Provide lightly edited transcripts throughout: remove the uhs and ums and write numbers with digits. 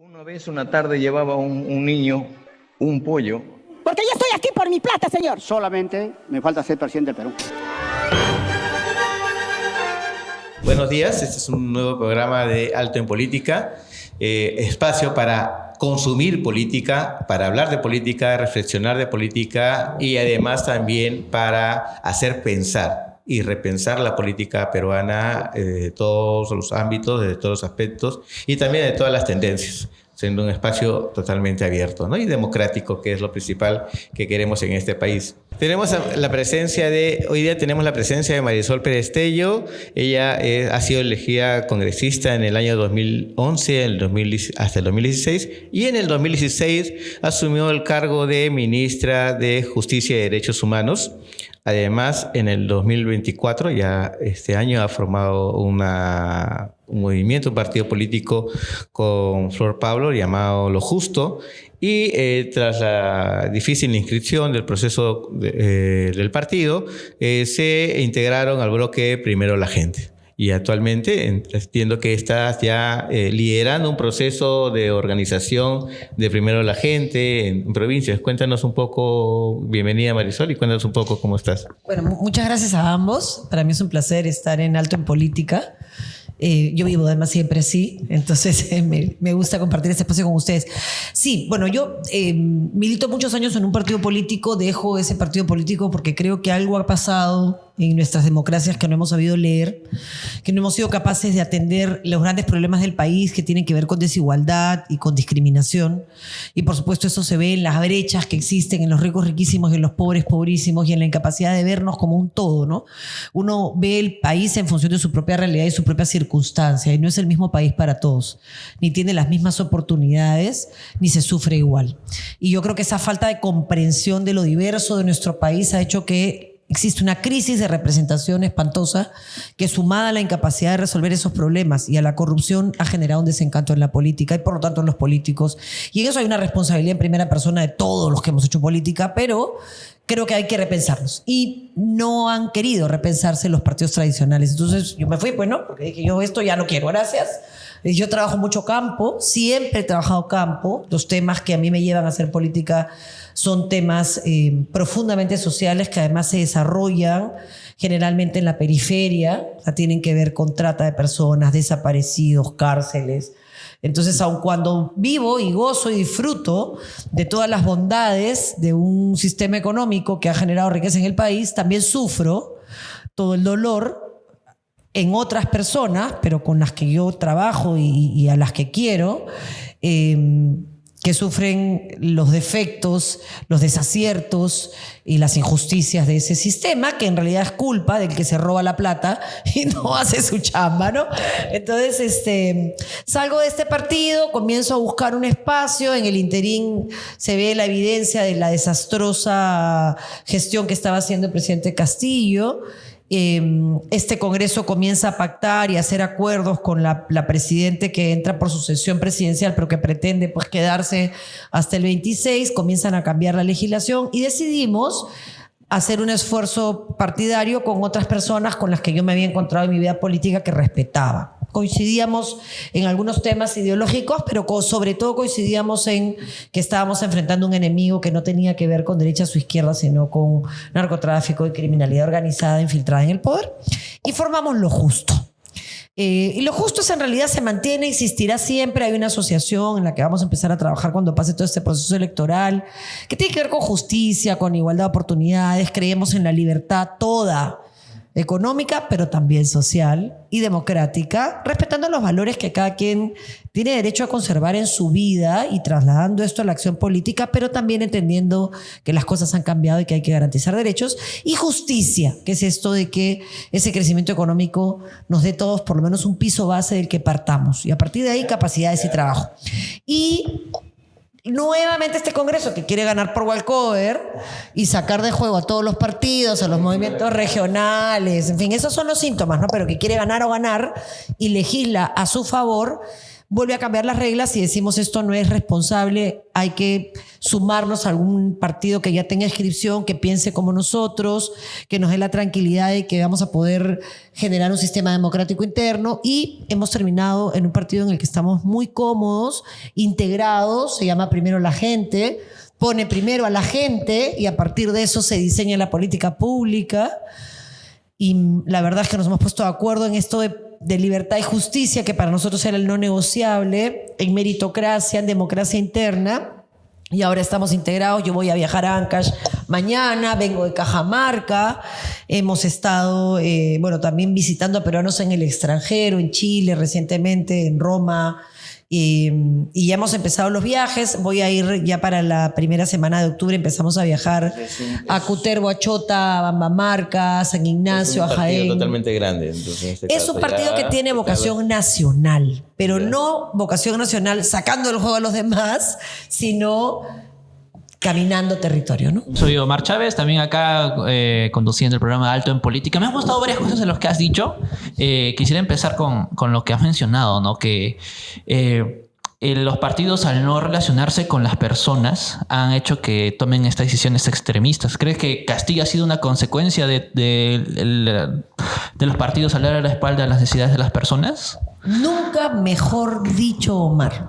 Una vez, una tarde, llevaba un niño un pollo. Porque yo estoy aquí por mi plata, señor. Solamente me falta ser presidente del Perú. Buenos días, este es un nuevo programa de Alto en Política, espacio para consumir política, para hablar de política, reflexionar de política y además también para hacer pensar y repensar la política peruana de todos los ámbitos, de todos los aspectos y también de todas las tendencias, siendo un espacio totalmente abierto, ¿no? Y democrático, que es lo principal que queremos en este país. Hoy día tenemos la presencia de Marisol Perestello. Ella ha sido elegida congresista en el año 2011 hasta el 2016 y en el 2016 asumió el cargo de ministra de Justicia y Derechos Humanos. Además, en el 2024, ya este año, ha formado un movimiento, un partido político con Flor Pablo llamado Lo Justo. Y tras la difícil inscripción del proceso del partido, se integraron al bloque Primero la Gente. Y actualmente entiendo que estás ya liderando un proceso de organización de Primero la Gente en provincias. Cuéntanos un poco, bienvenida Marisol, y cuéntanos un poco cómo estás. Bueno, muchas gracias a ambos. Para mí es un placer estar en Alto en Política. Yo vivo además siempre así, entonces me gusta compartir este espacio con ustedes. Sí, bueno, yo milito muchos años en un partido político, dejo ese partido político porque creo que algo ha pasado en nuestras democracias que no hemos sabido leer, que no hemos sido capaces de atender los grandes problemas del país que tienen que ver con desigualdad y con discriminación. Y por supuesto eso se ve en las brechas que existen en los ricos riquísimos y en los pobres pobrísimos y en la incapacidad de vernos como un todo, ¿no? Uno ve el país en función de su propia realidad y su propia circunstancia y no es el mismo país para todos, ni tiene las mismas oportunidades, ni se sufre igual. Y yo creo que esa falta de comprensión de lo diverso de nuestro país ha hecho que existe una crisis de representación espantosa que, sumada a la incapacidad de resolver esos problemas y a la corrupción, ha generado un desencanto en la política y por lo tanto en los políticos. Y en eso hay una responsabilidad en primera persona de todos los que hemos hecho política, pero creo que hay que repensarlos. Y no han querido repensarse los partidos tradicionales. Entonces yo me fui, pues no, porque dije yo esto ya no quiero, gracias. Yo trabajo mucho campo, siempre he trabajado campo. Los temas que a mí me llevan a hacer política son temas profundamente sociales que además se desarrollan generalmente en la periferia. O sea, tienen que ver con trata de personas, desaparecidos, cárceles. Entonces, aun cuando vivo y gozo y disfruto de todas las bondades de un sistema económico que ha generado riqueza en el país, también sufro todo el dolor en otras personas, pero con las que yo trabajo y a las que quiero, que sufren los defectos, los desaciertos y las injusticias de ese sistema, que en realidad es culpa del que se roba la plata y no hace su chamba, ¿no? Entonces, salgo de este partido, comienzo a buscar un espacio. En el interín se ve la evidencia de la desastrosa gestión que estaba haciendo el presidente Castillo. Este Congreso comienza a pactar y a hacer acuerdos con la presidente que entra por sucesión presidencial, pero que pretende pues quedarse hasta el 26. Comienzan a cambiar la legislación y decidimos hacer un esfuerzo partidario con otras personas con las que yo me había encontrado en mi vida política que respetaba. Coincidíamos en algunos temas ideológicos, pero sobre todo coincidíamos en que estábamos enfrentando un enemigo que no tenía que ver con derechas o izquierdas, sino con narcotráfico y criminalidad organizada infiltrada en el poder. Y formamos Lo Justo. Y Lo Justo en realidad se mantiene, existirá siempre. Hay una asociación en la que vamos a empezar a trabajar cuando pase todo este proceso electoral, que tiene que ver con justicia, con igualdad de oportunidades. Creemos en la libertad toda, económica, pero también social y democrática, respetando los valores que cada quien tiene derecho a conservar en su vida y trasladando esto a la acción política, pero también entendiendo que las cosas han cambiado y que hay que garantizar derechos. Y justicia, que es esto de que ese crecimiento económico nos dé todos por lo menos un piso base del que partamos y a partir de ahí capacidades y trabajo. Y nuevamente este Congreso que quiere ganar por walkover y sacar de juego a todos los partidos, a los movimientos regionales, en fin, esos son los síntomas, ¿no? Pero que quiere ganar o ganar y legisla a su favor, vuelve a cambiar las reglas y decimos esto no es responsable, hay que sumarnos a algún partido que ya tenga inscripción, que piense como nosotros, que nos dé la tranquilidad de que vamos a poder generar un sistema democrático interno, y hemos terminado en un partido en el que estamos muy cómodos, integrados, se llama Primero la Gente, pone primero a la gente y a partir de eso se diseña la política pública. Y la verdad es que nos hemos puesto de acuerdo en esto de libertad y justicia, que para nosotros era el no negociable, en meritocracia, en democracia interna. Y ahora estamos integrados. Yo voy a viajar a Ancash mañana, vengo de Cajamarca. Hemos estado, también visitando a peruanos en el extranjero, en Chile recientemente, en Roma. Y ya hemos empezado los viajes. Voy a ir ya para la primera semana de octubre. Empezamos a viajar a Cutervo, a Chota, a Bambamarca, a San Ignacio, a Jaén. Es un partido totalmente grande. Entonces, en este es un partido que tiene vocación nacional, pero no vocación nacional sacando el juego a los demás, sino caminando territorio, ¿no? Soy Omar Chávez, también acá conduciendo el programa Alto en Política. Me han gustado varias cosas de lo que has dicho. Quisiera empezar con lo que has mencionado, ¿no? Que los partidos, al no relacionarse con las personas, han hecho que tomen estas decisiones extremistas. ¿Crees que Castillo ha sido una consecuencia de los partidos al dar a la espalda a las necesidades de las personas? Nunca mejor dicho, Omar.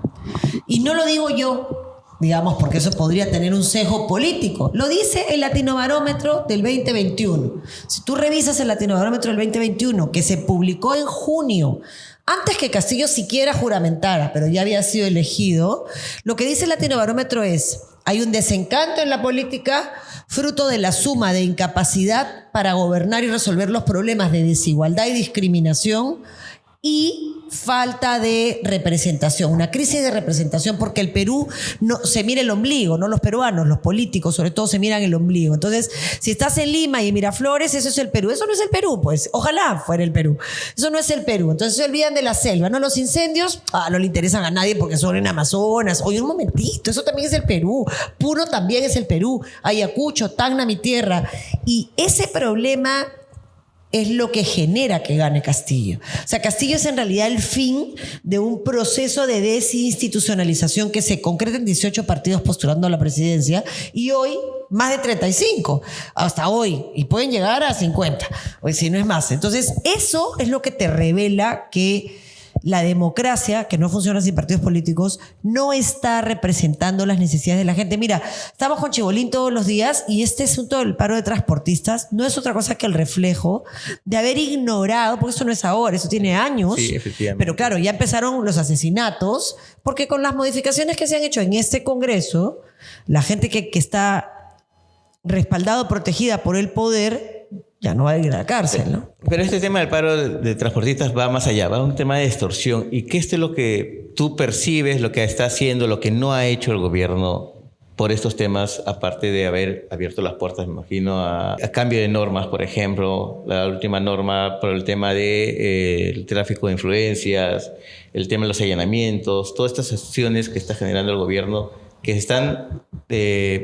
Y no lo digo yo, digamos, porque eso podría tener un sesgo político. Lo dice el Latinobarómetro del 2021. Si tú revisas el Latinobarómetro del 2021, que se publicó en junio, antes que Castillo siquiera juramentara, pero ya había sido elegido, lo que dice el Latinobarómetro es: hay un desencanto en la política fruto de la suma de incapacidad para gobernar y resolver los problemas de desigualdad y discriminación, y falta de representación, una crisis de representación, porque el Perú no se mira el ombligo, no los peruanos, los políticos sobre todo se miran el ombligo. Entonces, si estás en Lima y en Miraflores, eso es el Perú. Eso no es el Perú, pues. Ojalá fuera el Perú. Eso no es el Perú. Entonces se olvidan de la selva, ¿no? Los incendios, no le interesan a nadie porque son en Amazonas. Oye, un momentito, eso también es el Perú. Puno también es el Perú. Ayacucho, Tacna, mi tierra. Y ese problema es lo que genera que gane Castillo. O sea, Castillo es en realidad el fin de un proceso de desinstitucionalización que se concreta en 18 partidos postulando a la presidencia, y hoy más de 35, hasta hoy, y pueden llegar a 50, o si no es más. Entonces, eso es lo que te revela que la democracia, que no funciona sin partidos políticos, no está representando las necesidades de la gente. Mira, estamos con Chibolín todos los días y este asunto del paro de transportistas no es otra cosa que el reflejo de haber ignorado, porque eso no es ahora, eso tiene años. Sí, efectivamente. Pero claro, ya empezaron los asesinatos, porque con las modificaciones que se han hecho en este Congreso, la gente que está respaldada, protegida por el poder, ya no va a ir a la cárcel, ¿no? Pero este tema del paro de transportistas va más allá, va a un tema de extorsión. ¿Y qué es lo que tú percibes, lo que está haciendo, lo que no ha hecho el gobierno por estos temas, aparte de haber abierto las puertas, me imagino, a cambio de normas, por ejemplo, la última norma por el tema del tráfico de influencias, el tema de los allanamientos, todas estas acciones que está generando el gobierno, que están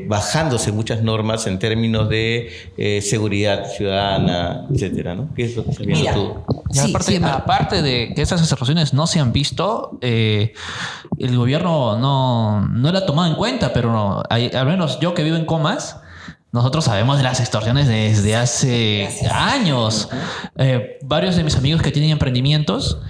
bajándose muchas normas en términos de seguridad ciudadana, etcétera, ¿no? ¿Qué es lo que estás viendo tú? Y aparte de que esas situaciones no se han visto, el gobierno no la ha tomado en cuenta, pero al menos yo que vivo en Comas, nosotros sabemos de las extorsiones desde hace años. Varios de mis amigos que tienen emprendimientos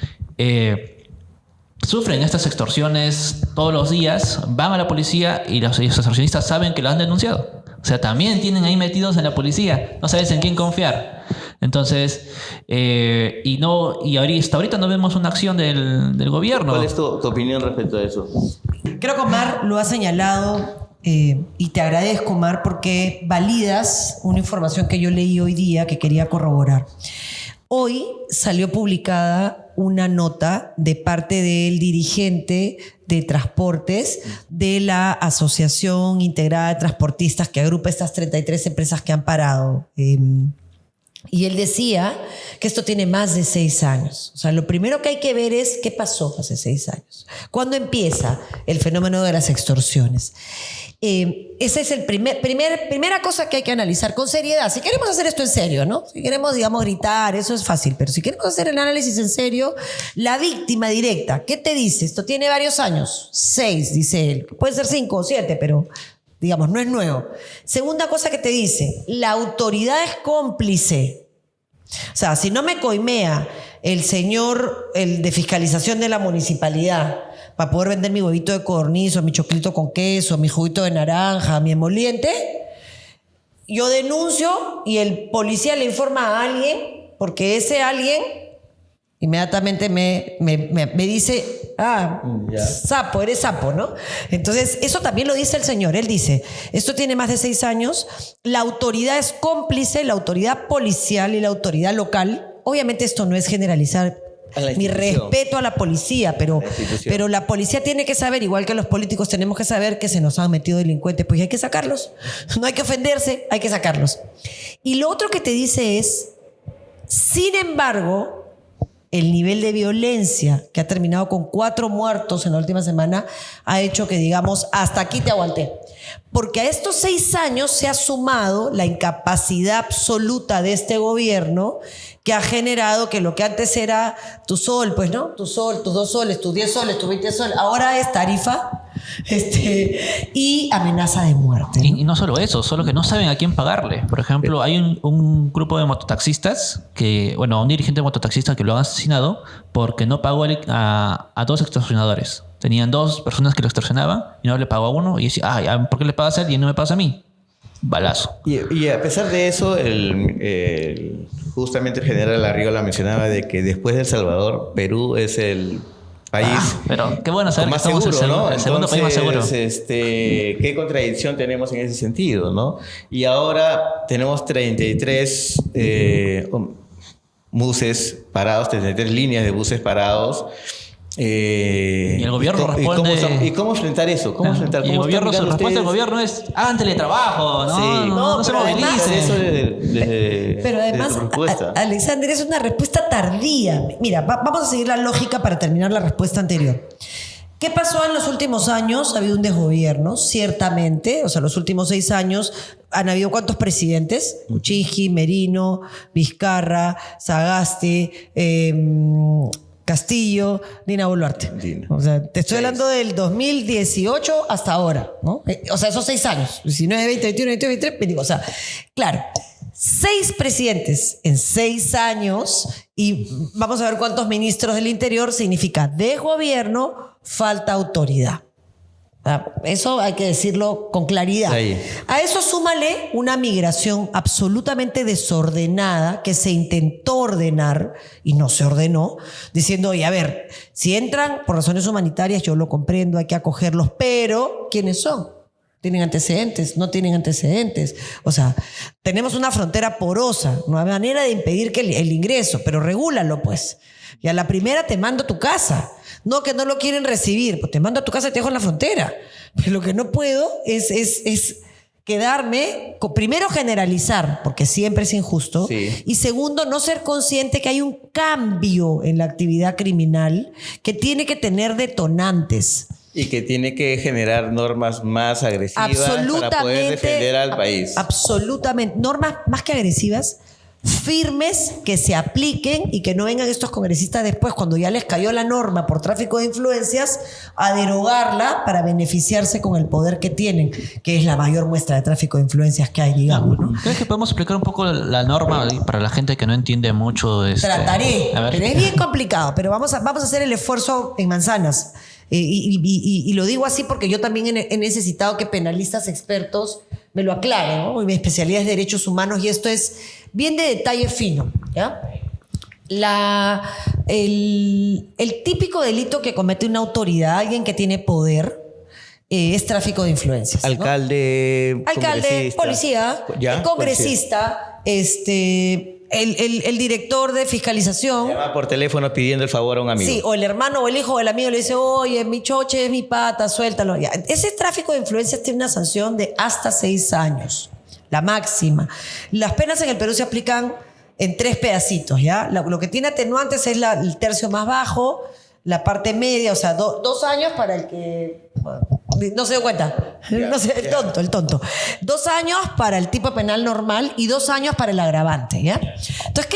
sufren estas extorsiones todos los días, van a la policía y los extorsionistas saben que lo han denunciado. O sea, también tienen ahí metidos en la policía, no sabes en quién confiar. Entonces, ahorita no vemos una acción del gobierno. ¿Cuál es tu opinión respecto a eso? Creo que Omar lo ha señalado, y te agradezco, Omar, porque validas una información que yo leí hoy día que quería corroborar. Hoy salió publicada una nota de parte del dirigente de transportes de la Asociación Integrada de Transportistas, que agrupa estas 33 empresas que han parado. Y él decía que esto tiene más de 6 años. O sea, lo primero que hay que ver es qué pasó hace 6 años. ¿Cuándo empieza el fenómeno de las extorsiones? Esa es el primera cosa que hay que analizar con seriedad. Si queremos hacer esto en serio, ¿no? Si queremos, digamos, gritar, eso es fácil. Pero si queremos hacer el análisis en serio, la víctima directa, ¿qué te dice? Esto tiene varios años. 6, dice él. Puede ser 5 o 7, pero... digamos, no es nuevo. Segunda cosa que te dice, la autoridad es cómplice. O sea, si no me coimea el señor, el de fiscalización de la municipalidad, para poder vender mi huevito de codorniz, mi choclito con queso, mi juguito de naranja, mi emoliente, yo denuncio y el policía le informa a alguien, porque ese alguien inmediatamente me dice, sapo, eres sapo, ¿no? Entonces, eso también lo dice el señor. Él dice, esto tiene más de 6 años, la autoridad es cómplice, la autoridad policial y la autoridad local. Obviamente esto no es generalizar. Mi respeto a la policía, pero la policía tiene que saber, igual que los políticos tenemos que saber que se nos han metido delincuentes, pues hay que sacarlos. No hay que ofenderse, hay que sacarlos. Y lo otro que te dice es, sin embargo, el nivel de violencia que ha terminado con 4 muertos en la última semana ha hecho que digamos, hasta aquí te aguanté. Porque a estos 6 años se ha sumado la incapacidad absoluta de este gobierno que ha generado que lo que antes era tu sol, pues, ¿no? Tu sol, tus 2 soles, tus 10 soles, tus 20 soles. Ahora es tarifa y amenaza de muerte, ¿no? Y no solo eso, solo que no saben a quién pagarle. Por ejemplo, hay un grupo de mototaxistas un dirigente de mototaxistas que lo han asesinado porque no pagó a 2 extorsionadores. Tenían 2 personas que lo extorsionaban y no le pagó a uno y decía, ¿por qué le pagas a él y no me pagas a mí? Balazo. Y a pesar de eso, justamente el general Arriola mencionaba de que después de El Salvador, Perú es el país pero qué bueno saber más que estamos seguro, ¿no? el segundo país más seguro. ¿Qué contradicción tenemos en ese sentido, no? Y ahora tenemos 33 buses parados, 33 líneas de buses parados. Y el gobierno responde. ¿Y cómo enfrentar eso? Y el gobierno, su respuesta del gobierno es: hagan teletrabajo, ¿no? Sí. No se movilicen. Pero además, Alexander, es una respuesta tardía. Mira, vamos a seguir la lógica para terminar la respuesta anterior. ¿Qué pasó en los últimos años? Ha habido un desgobierno, ciertamente. O sea, los últimos 6 años han habido ¿cuántos presidentes? Uchigi, Merino, Vizcarra, Sagasti, Castillo, Dina Boluarte. O sea, te estoy hablando del 2018 hasta ahora, ¿no? O sea, esos 6 años. 19, 20, 21, 22, 23, 25. O sea, claro, 6 presidentes en 6 años y vamos a ver cuántos ministros del Interior significa desgobierno, falta autoridad. Eso hay que decirlo con claridad. Ahí. A eso súmale una migración absolutamente desordenada que se intentó ordenar y no se ordenó, diciendo, oye, a ver, si entran por razones humanitarias, yo lo comprendo, hay que acogerlos, pero ¿quiénes son? ¿Tienen antecedentes? ¿No tienen antecedentes? O sea, tenemos una frontera porosa, no hay manera de impedir que el ingreso, pero regúlalo, pues. Y a la primera te mando a tu casa. No, que no lo quieren recibir. Pues te mando a tu casa y te dejo en la frontera. Pero lo que no puedo es quedarme... Primero, generalizar, porque siempre es injusto. Sí. Y segundo, no ser consciente que hay un cambio en la actividad criminal que tiene que tener detonantes. Y que tiene que generar normas más agresivas para poder defender al país. Absolutamente. Normas más que agresivas, firmes, que se apliquen y que no vengan estos congresistas después, cuando ya les cayó la norma por tráfico de influencias, a derogarla para beneficiarse con el poder que tienen, que es la mayor muestra de tráfico de influencias que hay, digamos, ¿no? ¿Crees que podemos explicar un poco la norma para la gente que no entiende mucho? Trataré, pero es bien complicado, pero vamos a hacer el esfuerzo en manzanas. Y lo digo así porque yo también he necesitado que penalistas expertos me lo aclaren, ¿no? Mi especialidad es Derechos Humanos y esto es bien de detalle fino, ¿ya? El típico delito que comete una autoridad, alguien que tiene poder, es tráfico de influencias, ¿no? Alcalde, policía, congresista, el director de fiscalización. Llama por teléfono pidiendo el favor a un amigo. Sí, o el hermano o el hijo del amigo le dice, oye, mi choche es mi pata, suéltalo. Ya. Ese tráfico de influencias tiene una sanción de hasta 6 años, la máxima. Las penas en el Perú se aplican en 3 pedacitos, ¿ya? Lo que tiene atenuantes es el tercio más bajo, la parte media, o sea, 2 años para el que... No se dio cuenta. No sé, el tonto. 2 años para el tipo penal normal y 2 años para el agravante, ¿ya? Entonces,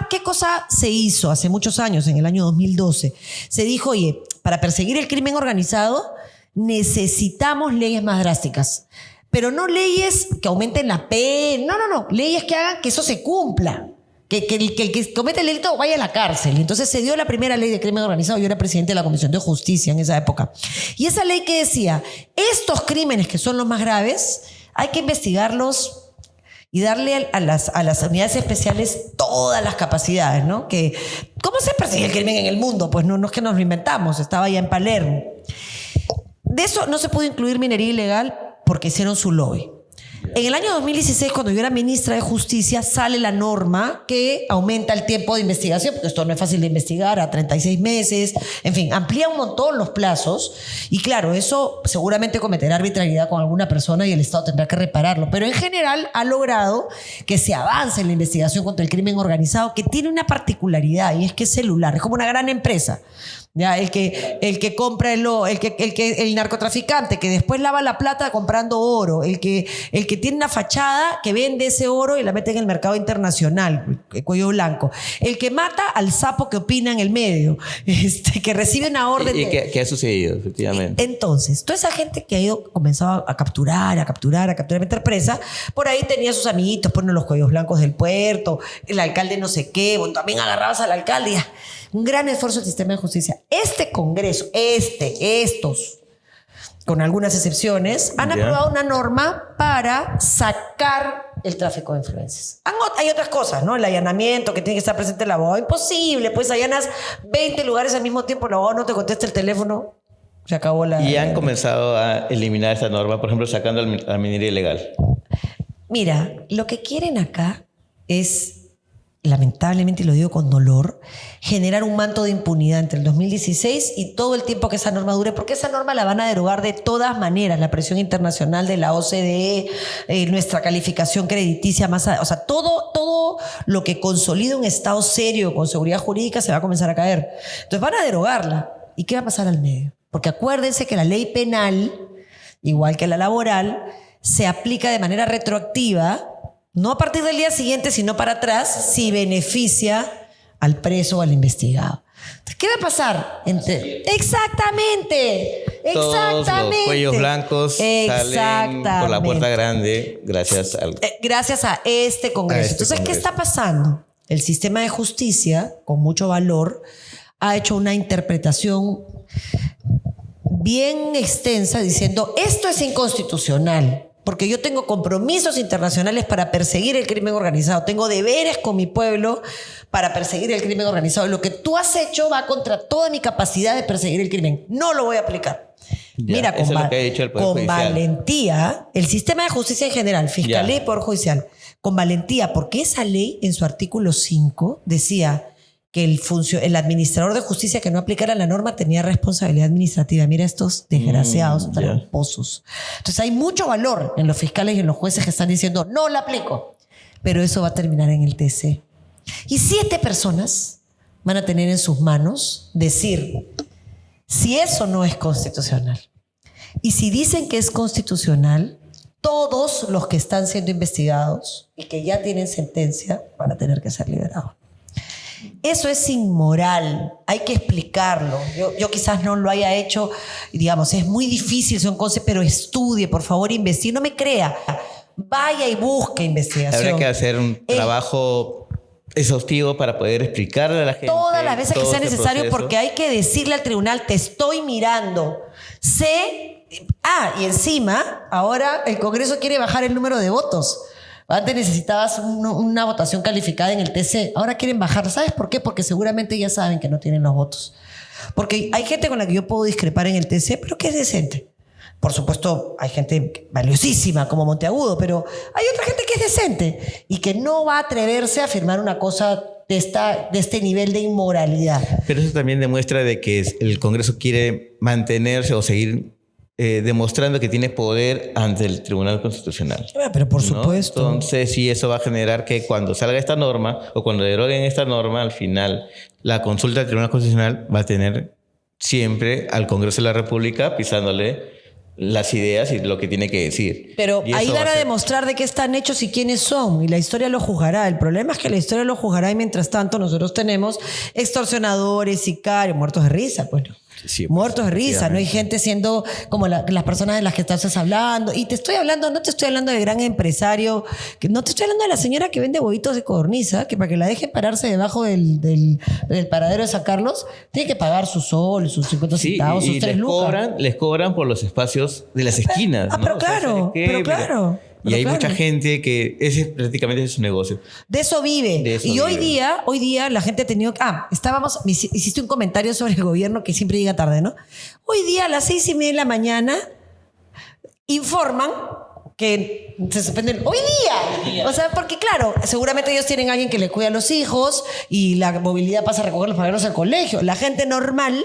¿qué cosa se hizo hace muchos años, en el año 2012? Se dijo, oye, para perseguir el crimen organizado necesitamos leyes más drásticas. Pero no leyes que aumenten la pena. No. Leyes que hagan que eso se cumpla. Que el que comete el delito vaya a la cárcel. Entonces se dio la primera ley de crimen organizado. Yo era presidente de la Comisión de Justicia en esa época. Y esa ley que decía, estos crímenes que son los más graves, hay que investigarlos y darle a las unidades especiales todas las capacidades, ¿no? ¿Cómo se persigue el crimen en el mundo? Pues no es que nos lo inventamos, estaba ya en Palermo. De eso no se pudo incluir minería ilegal porque hicieron su lobby. En el año 2016, cuando yo era ministra de Justicia, sale la norma que aumenta el tiempo de investigación, porque esto no es fácil de investigar, a 36 meses, en fin, amplía un montón los plazos y claro, eso seguramente cometerá arbitrariedad con alguna persona y el Estado tendrá que repararlo, pero en general ha logrado que se avance en la investigación contra el crimen organizado, que tiene una particularidad y es que es celular, es como una gran empresa. Ya, el que compra el narcotraficante que después lava la plata comprando oro, el que tiene una fachada que vende ese oro y la mete en el mercado internacional, el cuello blanco, el que mata al sapo que opina en el medio, que recibe una orden. ¿Y qué ha sucedido, efectivamente? Entonces, toda esa gente que ha ido comenzado a capturar, a meter presa, por ahí tenía sus amiguitos, ponen los cuellos blancos del puerto, el alcalde no sé qué, bueno, también agarrabas al alcalde. Ya. Un gran esfuerzo del sistema de justicia. Este Congreso, estos, con algunas excepciones, han aprobado una norma para sacar el tráfico de influencias. Hay otras cosas, ¿no? El allanamiento, que tiene que estar presente el abogado. Imposible, pues allanas 20 lugares al mismo tiempo, el abogado no te contesta el teléfono, se acabó la... Y han comenzado a eliminar esta norma, por ejemplo, sacando la minería ilegal. Mira, lo que quieren acá es, lamentablemente, y lo digo con dolor, generar un manto de impunidad entre el 2016 y todo el tiempo que esa norma dure, porque esa norma la van a derogar de todas maneras, la presión internacional de la OCDE, nuestra calificación crediticia o sea, todo lo que consolida un Estado serio con seguridad jurídica se va a comenzar a caer. Entonces van a derogarla. ¿Y qué va a pasar al medio? Porque acuérdense que la ley penal, igual que la laboral, se aplica de manera retroactiva, no a partir del día siguiente, sino para atrás, si beneficia al preso o al investigado. Entonces, ¿qué va a pasar? Exactamente. Todos los cuellos blancos salen por la puerta grande gracias a este Congreso. Entonces, ¿qué está pasando? El sistema de justicia, con mucho valor, ha hecho una interpretación bien extensa diciendo esto es inconstitucional. Porque yo tengo compromisos internacionales para perseguir el crimen organizado. Tengo deberes con mi pueblo para perseguir el crimen organizado. Lo que tú has hecho va contra toda mi capacidad de perseguir el crimen. No lo voy a aplicar. Mira, eso es lo que ha dicho el Poder Judicial. Valentía, el sistema de justicia en general, Fiscalía y Poder Judicial, con valentía, porque esa ley en su artículo 5 decía que el administrador de justicia que no aplicara la norma tenía responsabilidad administrativa. Mira estos desgraciados, tramposos. Entonces hay mucho valor en los fiscales y en los jueces que están diciendo no la aplico, pero eso va a terminar en el TC. Y 7 personas van a tener en sus manos decir si eso no es constitucional. Y si dicen que es constitucional, todos los que están siendo investigados y que ya tienen sentencia van a tener que ser liberados. Eso es inmoral, hay que explicarlo. Yo quizás no lo haya hecho, digamos, es muy difícil, son cosas, pero estudie, por favor, investigue, no me crea. Vaya y busque investigación. Habrá que hacer un trabajo exhaustivo para poder explicarle a la gente todas las veces que sea necesario, proceso. Porque hay que decirle al tribunal, te estoy mirando. Y encima, ahora el Congreso quiere bajar el número de votos. Antes necesitabas una votación calificada en el TC. Ahora quieren bajar. ¿Sabes por qué? Porque seguramente ya saben que no tienen los votos. Porque hay gente con la que yo puedo discrepar en el TC, pero que es decente. Por supuesto, hay gente valiosísima como Monteagudo, pero hay otra gente que es decente y que no va a atreverse a firmar una cosa de este nivel de inmoralidad. Pero eso también demuestra de que el Congreso quiere mantenerse o seguir demostrando que tiene poder ante el Tribunal Constitucional. Pero por ¿no? supuesto. Entonces, sí, eso va a generar que cuando salga esta norma o cuando deroguen esta norma, al final, la consulta del Tribunal Constitucional va a tener siempre al Congreso de la República pisándole las ideas y lo que tiene que decir. Pero Y ahí eso va van a ser- demostrar de qué están hechos y quiénes son. Y la historia lo juzgará. El problema es que la historia lo juzgará y mientras tanto nosotros tenemos extorsionadores, sicarios, muertos de risa. Bueno, Sí, pues, muertos de risa. No hay efectivamente. gente siendo como las personas de las que estás hablando. Y te estoy hablando, no te estoy hablando de gran empresario, no te estoy hablando de la señora que vende huevitos de codorniz, que para que la dejen pararse debajo del paradero de San Carlos, tiene que pagar su sol, sus 50 Sí, centavos, sus 3 lucas. les cobran por los espacios de las esquinas. Ah, ¿no? pero O sea, claro, ¿sabes qué? pero Mira, claro. Y pero hay claro. mucha gente que ese prácticamente es su negocio. De eso vive. De eso y hoy vive. día la gente ha tenido... hiciste un comentario sobre el gobierno que siempre llega tarde, ¿no? Hoy día a las 6:30 de la mañana informan que se suspenden hoy día. O sea, porque claro, seguramente ellos tienen a alguien que les cuida a los hijos y la movilidad pasa a recogerlos para llevarlos al colegio. La gente normal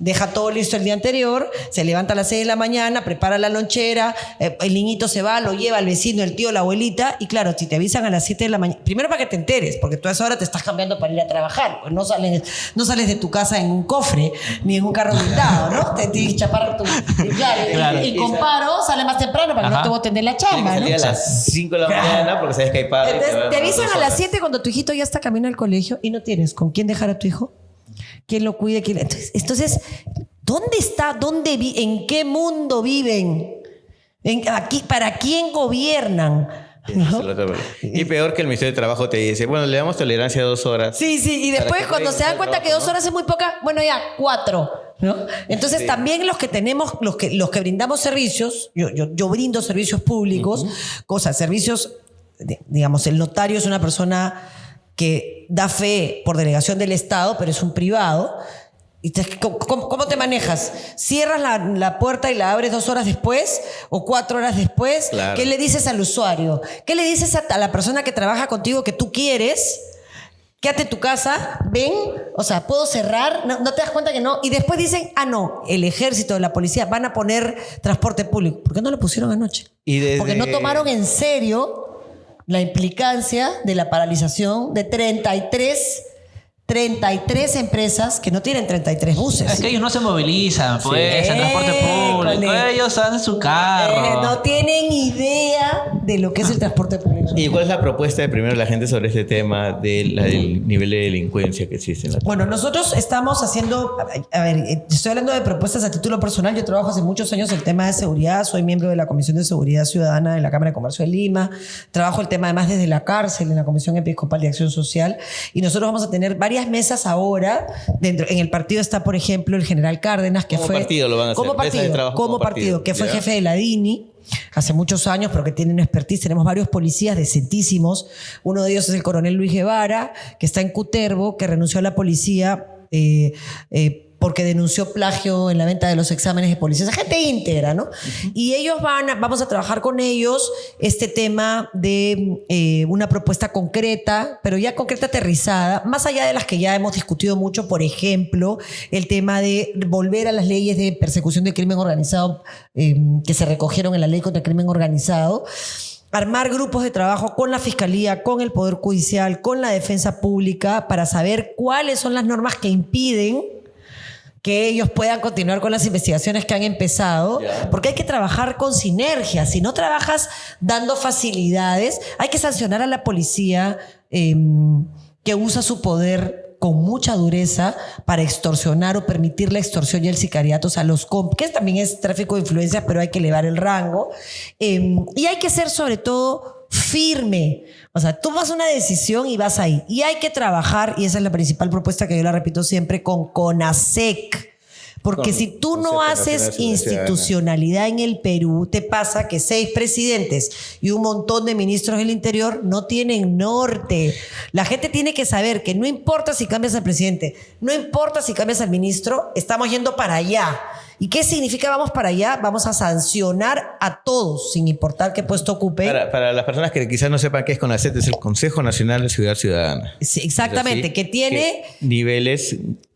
deja todo listo el día anterior, se levanta a las 6 de la mañana, prepara la lonchera, el niñito se va, lo lleva el vecino, el tío, la abuelita, y claro, si te avisan a las 7 de la mañana, primero para que te enteres, porque tú a esa hora te estás cambiando para ir a trabajar, pues no sales de tu casa en un cofre, ni en un carro blindado, ¿no? Te tienes que chapar tu... Y claro, Claro. y con paro sale más temprano para que no Ajá. te boten de la Tienes que chamba, ¿no? salir a las 5 de la mañana porque sabes que hay padres. Entonces, te avisan a las las 7 cuando tu hijito ya está camino al colegio y no tienes con quién dejar a tu hijo, quién lo cuide, entonces ¿dónde está? ¿En qué mundo viven? ¿Para quién gobiernan? ¿No? Y peor que el Ministerio de Trabajo te dice, bueno, le damos tolerancia a 2 horas. Sí, y Para después que cuando traigan se dan el cuenta que trabajo, 2 ¿no? horas es muy poca, bueno, ya 4, ¿no? Entonces Sí. también los que tenemos, los que brindamos servicios, yo brindo servicios públicos, servicios, digamos, el notario es una persona que da fe por delegación del Estado, pero es un privado. ¿Cómo te manejas? ¿Cierras la puerta y la abres 2 horas después o 4 horas después? Claro. ¿Qué le dices al usuario? ¿Qué le dices a la persona que trabaja contigo que tú quieres? Quédate en tu casa, ven, o sea, ¿puedo cerrar? No te das cuenta que no. Y después dicen, no, el ejército, la policía van a poner transporte público. ¿Por qué no lo pusieron anoche? Y desde- Porque no tomaron en serio la implicancia de la paralización de 33 empresas que no tienen 33 buses. Es que ellos no se movilizan, pues, en transporte público. École. Ellos van en su carro. No tienen idea de lo que es el transporte público. ¿Y cuál es la propuesta de primero la gente sobre este tema del nivel de delincuencia que existe en la Bueno, nosotros estamos haciendo, estoy hablando de propuestas a título personal. Yo trabajo hace muchos años el tema de seguridad, soy miembro de la Comisión de Seguridad Ciudadana de la Cámara de Comercio de Lima, trabajo el tema además desde la cárcel en la Comisión Episcopal de Acción Social y nosotros vamos a tener varias mesas ahora. En el partido está, por ejemplo, el general Cárdenas, que ¿Cómo fue... partido lo van a hacer? Como Mesa de partido, trabajo como como partido, partido, que fue ¿ya? jefe de la DINI hace muchos años, pero que tiene una expertise. Tenemos varios policías decentísimos. Uno de ellos es el coronel Luis Guevara, que está en Cutervo, que renunció a la policía porque denunció plagio en la venta de los exámenes de policía. Esa gente íntegra, ¿no? Y ellos vamos a trabajar con ellos este tema de una propuesta concreta, pero ya concreta, aterrizada, más allá de las que ya hemos discutido mucho, por ejemplo, el tema de volver a las leyes de persecución del crimen organizado que se recogieron en la ley contra el crimen organizado, armar grupos de trabajo con la Fiscalía, con el Poder Judicial, con la Defensa Pública, para saber cuáles son las normas que impiden que ellos puedan continuar con las investigaciones que han empezado, porque hay que trabajar con sinergia. Si no trabajas dando facilidades, hay que sancionar a la policía que usa su poder con mucha dureza para extorsionar o permitir la extorsión y el sicariato, o sea, que también es tráfico de influencias, pero hay que elevar el rango. Y hay que ser sobre todo firme. O sea, tú vas a una decisión y vas ahí. Y hay que trabajar, y esa es la principal propuesta que yo la repito siempre, con CONASEC. Porque Con si tú no Consejo haces Nacional de Seguridad institucionalidad en el Perú, te pasa que 6 presidentes y un montón de ministros del Interior no tienen norte. La gente tiene que saber que no importa si cambias al presidente, no importa si cambias al ministro, estamos yendo para allá. ¿Y qué significa vamos para allá? Vamos a sancionar a todos, sin importar qué puesto ocupe. Para las personas que quizás no sepan qué es CONACET, es el Consejo Nacional de Seguridad Ciudadana. Sí, exactamente, Es decir, que tiene... niveles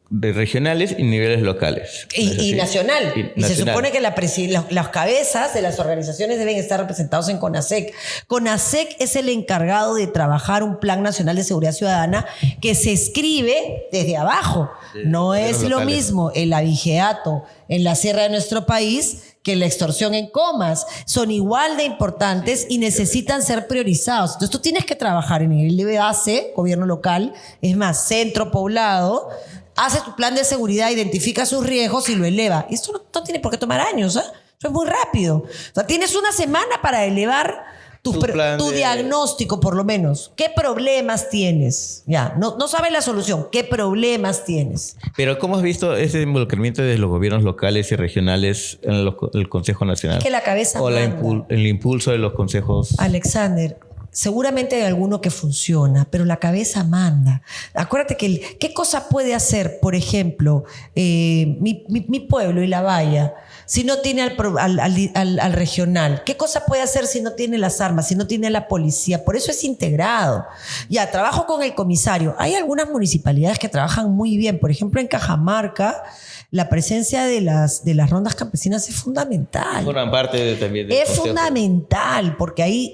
de regionales y niveles locales. Y nacional. Y se nacional. supone que las cabezas de las organizaciones deben estar representados en CONASEC. CONASEC es el encargado de trabajar un Plan Nacional de Seguridad Ciudadana que se escribe desde abajo. No es lo mismo el abigeato en la sierra de nuestro país que la extorsión en Comas. Son igual de importantes y necesitan ser priorizados. Entonces tú tienes que trabajar en el nivel de base, gobierno local, es más, centro poblado. Hace tu plan de seguridad, identifica sus riesgos y lo eleva. Y esto no tiene por qué tomar años, ¿eh? Eso es muy rápido. O sea, tienes una semana para elevar tu diagnóstico, por lo menos. ¿Qué problemas tienes? Ya, no sabes la solución. ¿Qué problemas tienes? Pero ¿cómo has visto ese involucramiento de los gobiernos locales y regionales en el Consejo Nacional? Es que la cabeza o manda. el impulso de los consejos. Alexander, seguramente hay alguno que funciona, pero la cabeza manda. Acuérdate que ¿qué cosa puede hacer, por ejemplo, mi pueblo y la valla, si no tiene al regional? ¿Qué cosa puede hacer si no tiene las armas, si no tiene la policía? Por eso es integrado. Ya, trabajo con el comisario. Hay algunas municipalidades que trabajan muy bien. Por ejemplo, en Cajamarca, la presencia de las rondas campesinas es fundamental. Forman parte también del Es consejo. fundamental, porque ahí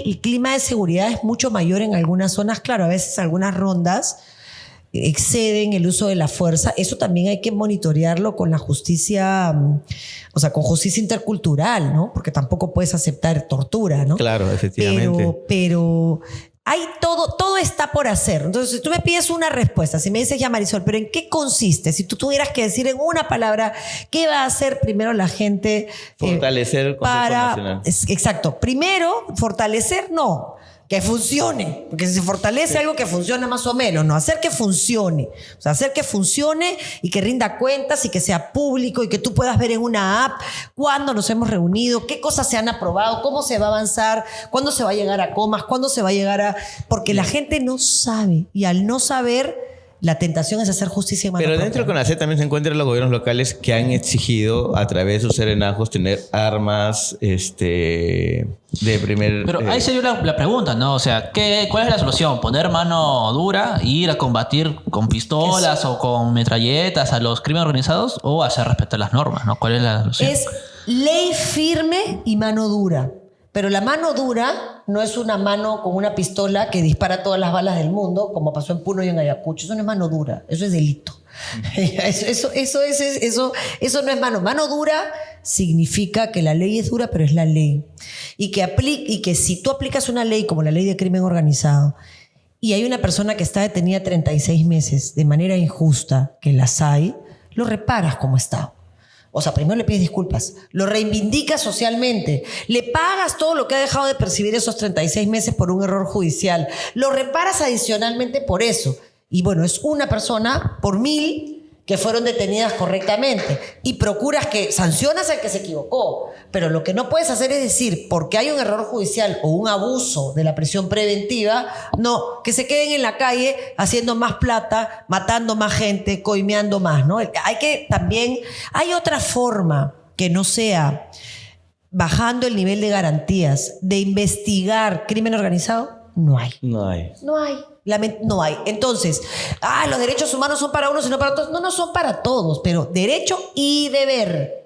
el clima de seguridad es mucho mayor en algunas zonas. Claro, a veces algunas rondas exceden el uso de la fuerza. Eso también hay que monitorearlo con la justicia, o sea, con justicia intercultural, ¿no? Porque tampoco puedes aceptar tortura, ¿no? Claro, efectivamente. Pero hay todo está por hacer. Entonces, si tú me pides una respuesta, si me dices, ya Marisol, ¿pero en qué consiste? Si tú tuvieras que decir en una palabra, ¿qué va a hacer primero la gente? Fortalecer el Consejo Nacional. Exacto. Primero, fortalecer, no. Que funcione, porque si se fortalece algo que funciona más o menos, no, hacer que funcione, o sea, hacer que funcione y que rinda cuentas y que sea público y que tú puedas ver en una app cuándo nos hemos reunido, qué cosas se han aprobado, cómo se va a avanzar, cuándo se va a llegar a Comas, cuándo se va a llegar a... Porque la gente no sabe y al no saber... La tentación es hacer justicia en mano Pero propia. dentro de CONASEC también se encuentran los gobiernos locales que han exigido a través de sus serenajos tener armas de primer... Pero ahí se dio la pregunta, ¿no? O sea, ¿cuál es la solución? ¿Poner mano dura, ir a combatir con pistolas o con metralletas a los crímenes organizados o hacer respetar las normas, ¿no? ¿Cuál es la solución? Es ley firme y mano dura. Pero la mano dura no es una mano con una pistola que dispara todas las balas del mundo, como pasó en Puno y en Ayacucho. Eso no es mano dura, eso es delito. Eso no es mano. Mano dura significa que la ley es dura, pero es la ley. Y que si tú aplicas una ley como la ley de crimen organizado y hay una persona que está detenida 36 meses de manera injusta, que las hay, lo reparas como Estado. O sea, primero le pides disculpas, lo reivindicas socialmente, le pagas todo lo que ha dejado de percibir esos 36 meses por un error judicial, lo reparas adicionalmente por eso. Y bueno, es una persona por 1000 que fueron detenidas correctamente y procuras que sancionas al que se equivocó. Pero lo que no puedes hacer es decir, porque hay un error judicial o un abuso de la prisión preventiva, no, que se queden en la calle haciendo más plata, matando más gente, coimeando más, ¿no? Hay otra forma que no sea bajando el nivel de garantías de investigar crimen organizado. No hay. No hay. No hay. Entonces, los derechos humanos son para unos y no para todos. No son para todos, pero derecho y deber.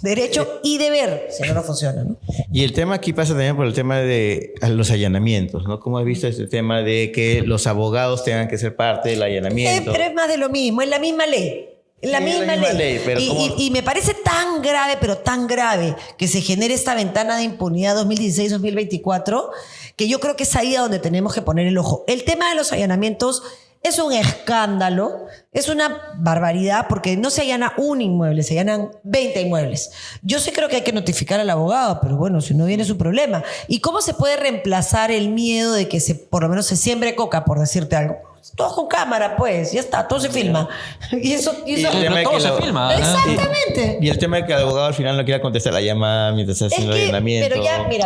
Derecho y deber. Si no, no funciona, ¿no? Y el tema aquí pasa también por el tema de los allanamientos, ¿no? ¿Cómo has visto este tema de que los abogados tengan que ser parte del allanamiento? Pero es más de lo mismo, es la misma ley. La misma ley. Pero y me parece tan grave, pero tan grave, que se genere esta ventana de impunidad 2016-2024, que yo creo que es ahí a donde tenemos que poner el ojo. El tema de los allanamientos es un escándalo, es una barbaridad, porque no se allana un inmueble, se allanan 20 inmuebles. Yo sí creo que hay que notificar al abogado, pero bueno, si no viene su problema. ¿Y cómo se puede reemplazar el miedo de que por lo menos se siembre coca, por decirte algo? Todos con cámara, pues, ya está, todo se filma. Y eso Pero todo se filma. Exactamente. Y el tema de que el abogado al final no quiera contestar la llamada mientras está haciendo el allanamiento.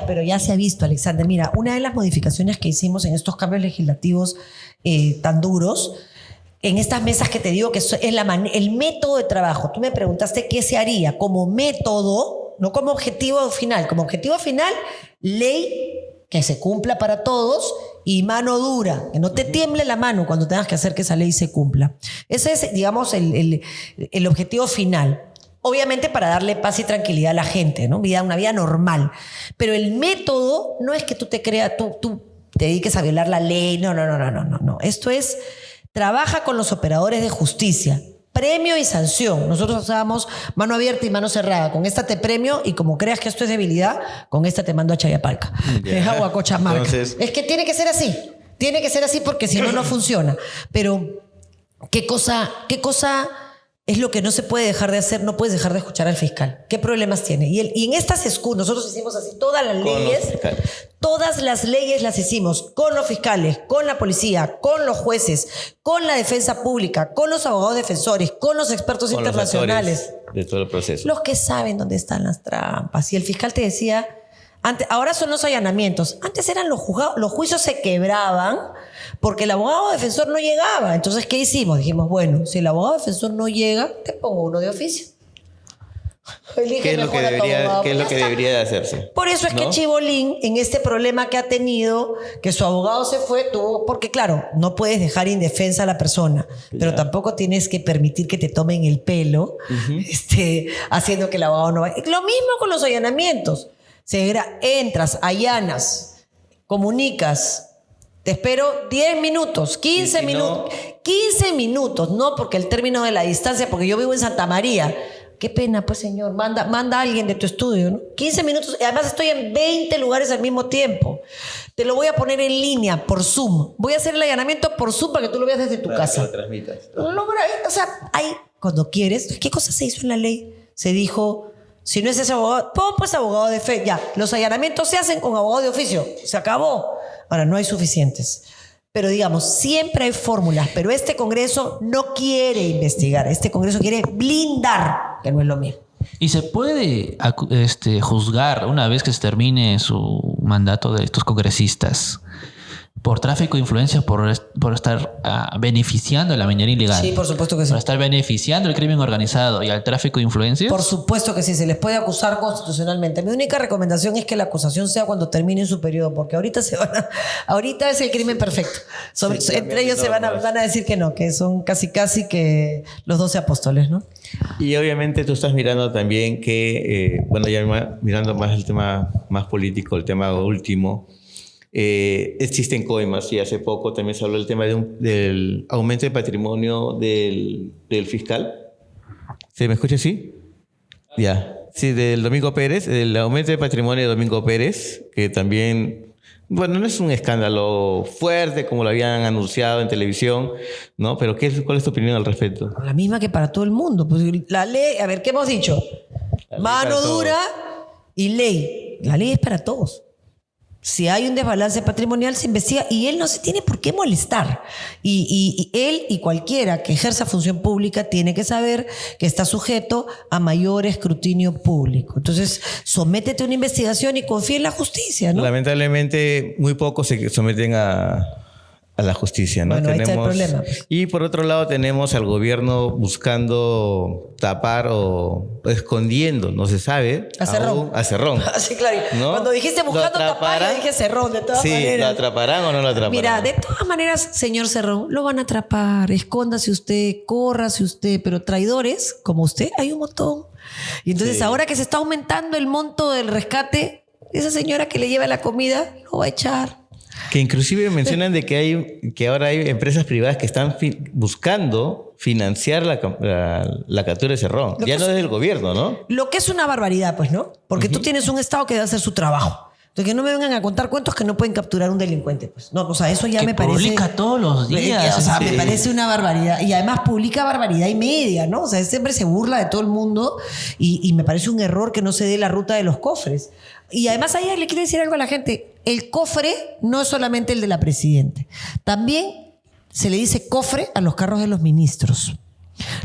Pero ya se ha visto, Alexander. Mira, una de las modificaciones que hicimos en estos cambios legislativos tan duros, en estas mesas que te digo que es el método de trabajo. Tú me preguntaste qué se haría como método, no como objetivo final. Como objetivo final, ley que se cumpla para todos y mano dura, que no te tiemble la mano cuando tengas que hacer que esa ley se cumpla. Ese es, digamos, el objetivo final. Obviamente para darle paz y tranquilidad a la gente, ¿no? Una vida normal. Pero el método no es que tú te creas, tú te dediques a violar la ley. No. Esto es, trabaja con los operadores de justicia. Premio y sanción. Nosotros usábamos mano abierta y mano cerrada. Con esta te premio y como creas que esto es debilidad, con esta te mando a Chayapalca. Es agua Cochamarca. Entonces... Es que tiene que ser así. Tiene que ser así porque si no, no funciona. Pero, ¿qué cosa es lo que no se puede dejar de hacer? No puedes dejar de escuchar al fiscal. ¿Qué problemas tiene? Y en estas nosotros hicimos así todas las leyes. Todas las leyes las hicimos con los fiscales, con la policía, con los jueces, con la defensa pública, con los abogados defensores, con los expertos con internacionales. Los de todo el proceso. Los que saben dónde están las trampas. Y el fiscal te decía, ahora son los allanamientos. Antes eran los juzgados, los juicios se quebraban porque el abogado defensor no llegaba. Entonces, ¿qué hicimos? Dijimos, bueno, si el abogado defensor no llega, te pongo uno de oficio. ¿Qué es lo que debería de hacerse? Por eso es que Chibolín, en este problema que ha tenido, que su abogado se fue, porque claro, no puedes dejar indefensa a la persona, pero tampoco tienes que permitir que te tomen el pelo, haciendo que el abogado no vaya. Lo mismo con los allanamientos. Entras, allanas, comunicas, te espero 10 minutos, 15 minutos. 15 minutos, no porque el término de la distancia, porque yo vivo en Santa María. Qué pena, pues, señor. Manda a alguien de tu estudio, ¿no? 15 minutos. Y además estoy en 20 lugares al mismo tiempo. Te lo voy a poner en línea, por Zoom. Voy a hacer el allanamiento por Zoom para que tú lo veas desde tu casa. Que lo transmitas. O sea, cuando quieres. ¿Qué cosa se hizo en la ley? Se dijo, si no es ese abogado, pues abogado de fe. Ya, los allanamientos se hacen con abogado de oficio. Se acabó. Ahora, no hay suficientes. Pero digamos, siempre hay fórmulas, pero este Congreso no quiere investigar, este Congreso quiere blindar, que no es lo mismo. ¿Y se puede juzgar una vez que se termine su mandato de estos congresistas por tráfico de influencia, por estar beneficiando a la minería ilegal? Sí, por supuesto que sí. Por estar beneficiando al crimen organizado y al tráfico de influencias. Por supuesto que sí, se les puede acusar constitucionalmente. Mi única recomendación es que la acusación sea cuando termine su periodo, porque ahorita es el crimen perfecto. Entre ellos van a decir que no, que son casi que los 12 apóstoles, ¿no? Y obviamente tú estás mirando también que, ya mirando más el tema más político, el tema último. Existen coimas y hace poco también se habló del tema del aumento de patrimonio del fiscal. ¿Se me escucha así? Ya. Sí, del Domingo Pérez, el aumento de patrimonio de Domingo Pérez, que también, no es un escándalo fuerte como lo habían anunciado en televisión, ¿no? Pero ¿cuál es tu opinión al respecto? La misma que para todo el mundo. Pues la ley, a ver, ¿qué hemos dicho? Mano dura y ley. La ley es para todos. Si hay un desbalance patrimonial, se investiga y él no se tiene por qué molestar. Y él y cualquiera que ejerza función pública tiene que saber que está sujeto a mayor escrutinio público. Entonces, sométete a una investigación y confía en la justicia, ¿no? Lamentablemente, muy pocos se someten a la justicia, ¿no? Bueno, ahí está el problema. Y por otro lado tenemos al gobierno buscando tapar o escondiendo, no se sabe. A Cerrón. A Cerrón. Sí, claro. ¿No? Cuando dijiste buscando tapar, yo dije Cerrón, de todas maneras. ¿Lo atraparán o no lo atraparán? Mira, de todas maneras, señor Cerrón, lo van a atrapar. Escóndase usted, córrase usted, pero traidores como usted hay un montón. Y entonces ahora que se está aumentando el monto del rescate, esa señora que le lleva la comida lo va a echar. Que inclusive mencionan de que ahora hay empresas privadas que están buscando financiar la captura de Cerrón. Ya no es del gobierno, ¿no? Lo que es una barbaridad, pues, ¿no? Porque tú tienes un Estado que debe hacer su trabajo. Entonces, que no me vengan a contar cuentos que no pueden capturar un delincuente. Pues. No, o sea, eso ya que me parece... publica todos los días. O sea, me parece una barbaridad. Y además publica barbaridad y media, ¿no? O sea, siempre se burla de todo el mundo y me parece un error que no se dé la ruta de los cofres. Y además ahí le quiero decir algo a la gente. El cofre no es solamente el de la presidenta. También se le dice cofre a los carros de los ministros.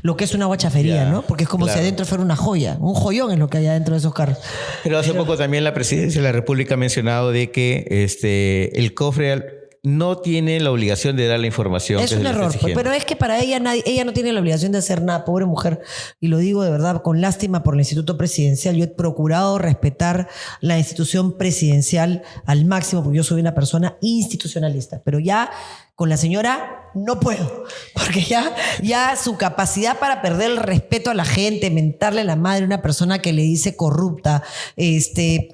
Lo que es una guachafería, ¿no? Porque es como si adentro fuera una joya. Un joyón es lo que hay adentro de esos carros. Pero hace poco también la presidencia de la República ha mencionado de que el cofre no tiene la obligación de dar la información. Es que un se le está error, exigiendo. pero es que para ella ella no tiene la obligación de hacer nada, pobre mujer. Y lo digo de verdad con lástima por el Instituto Presidencial. Yo he procurado respetar la institución presidencial al máximo porque yo soy una persona institucionalista. Pero ya con la señora no puedo, porque ya su capacidad para perder el respeto a la gente, mentarle la madre a una persona que le dice corrupta,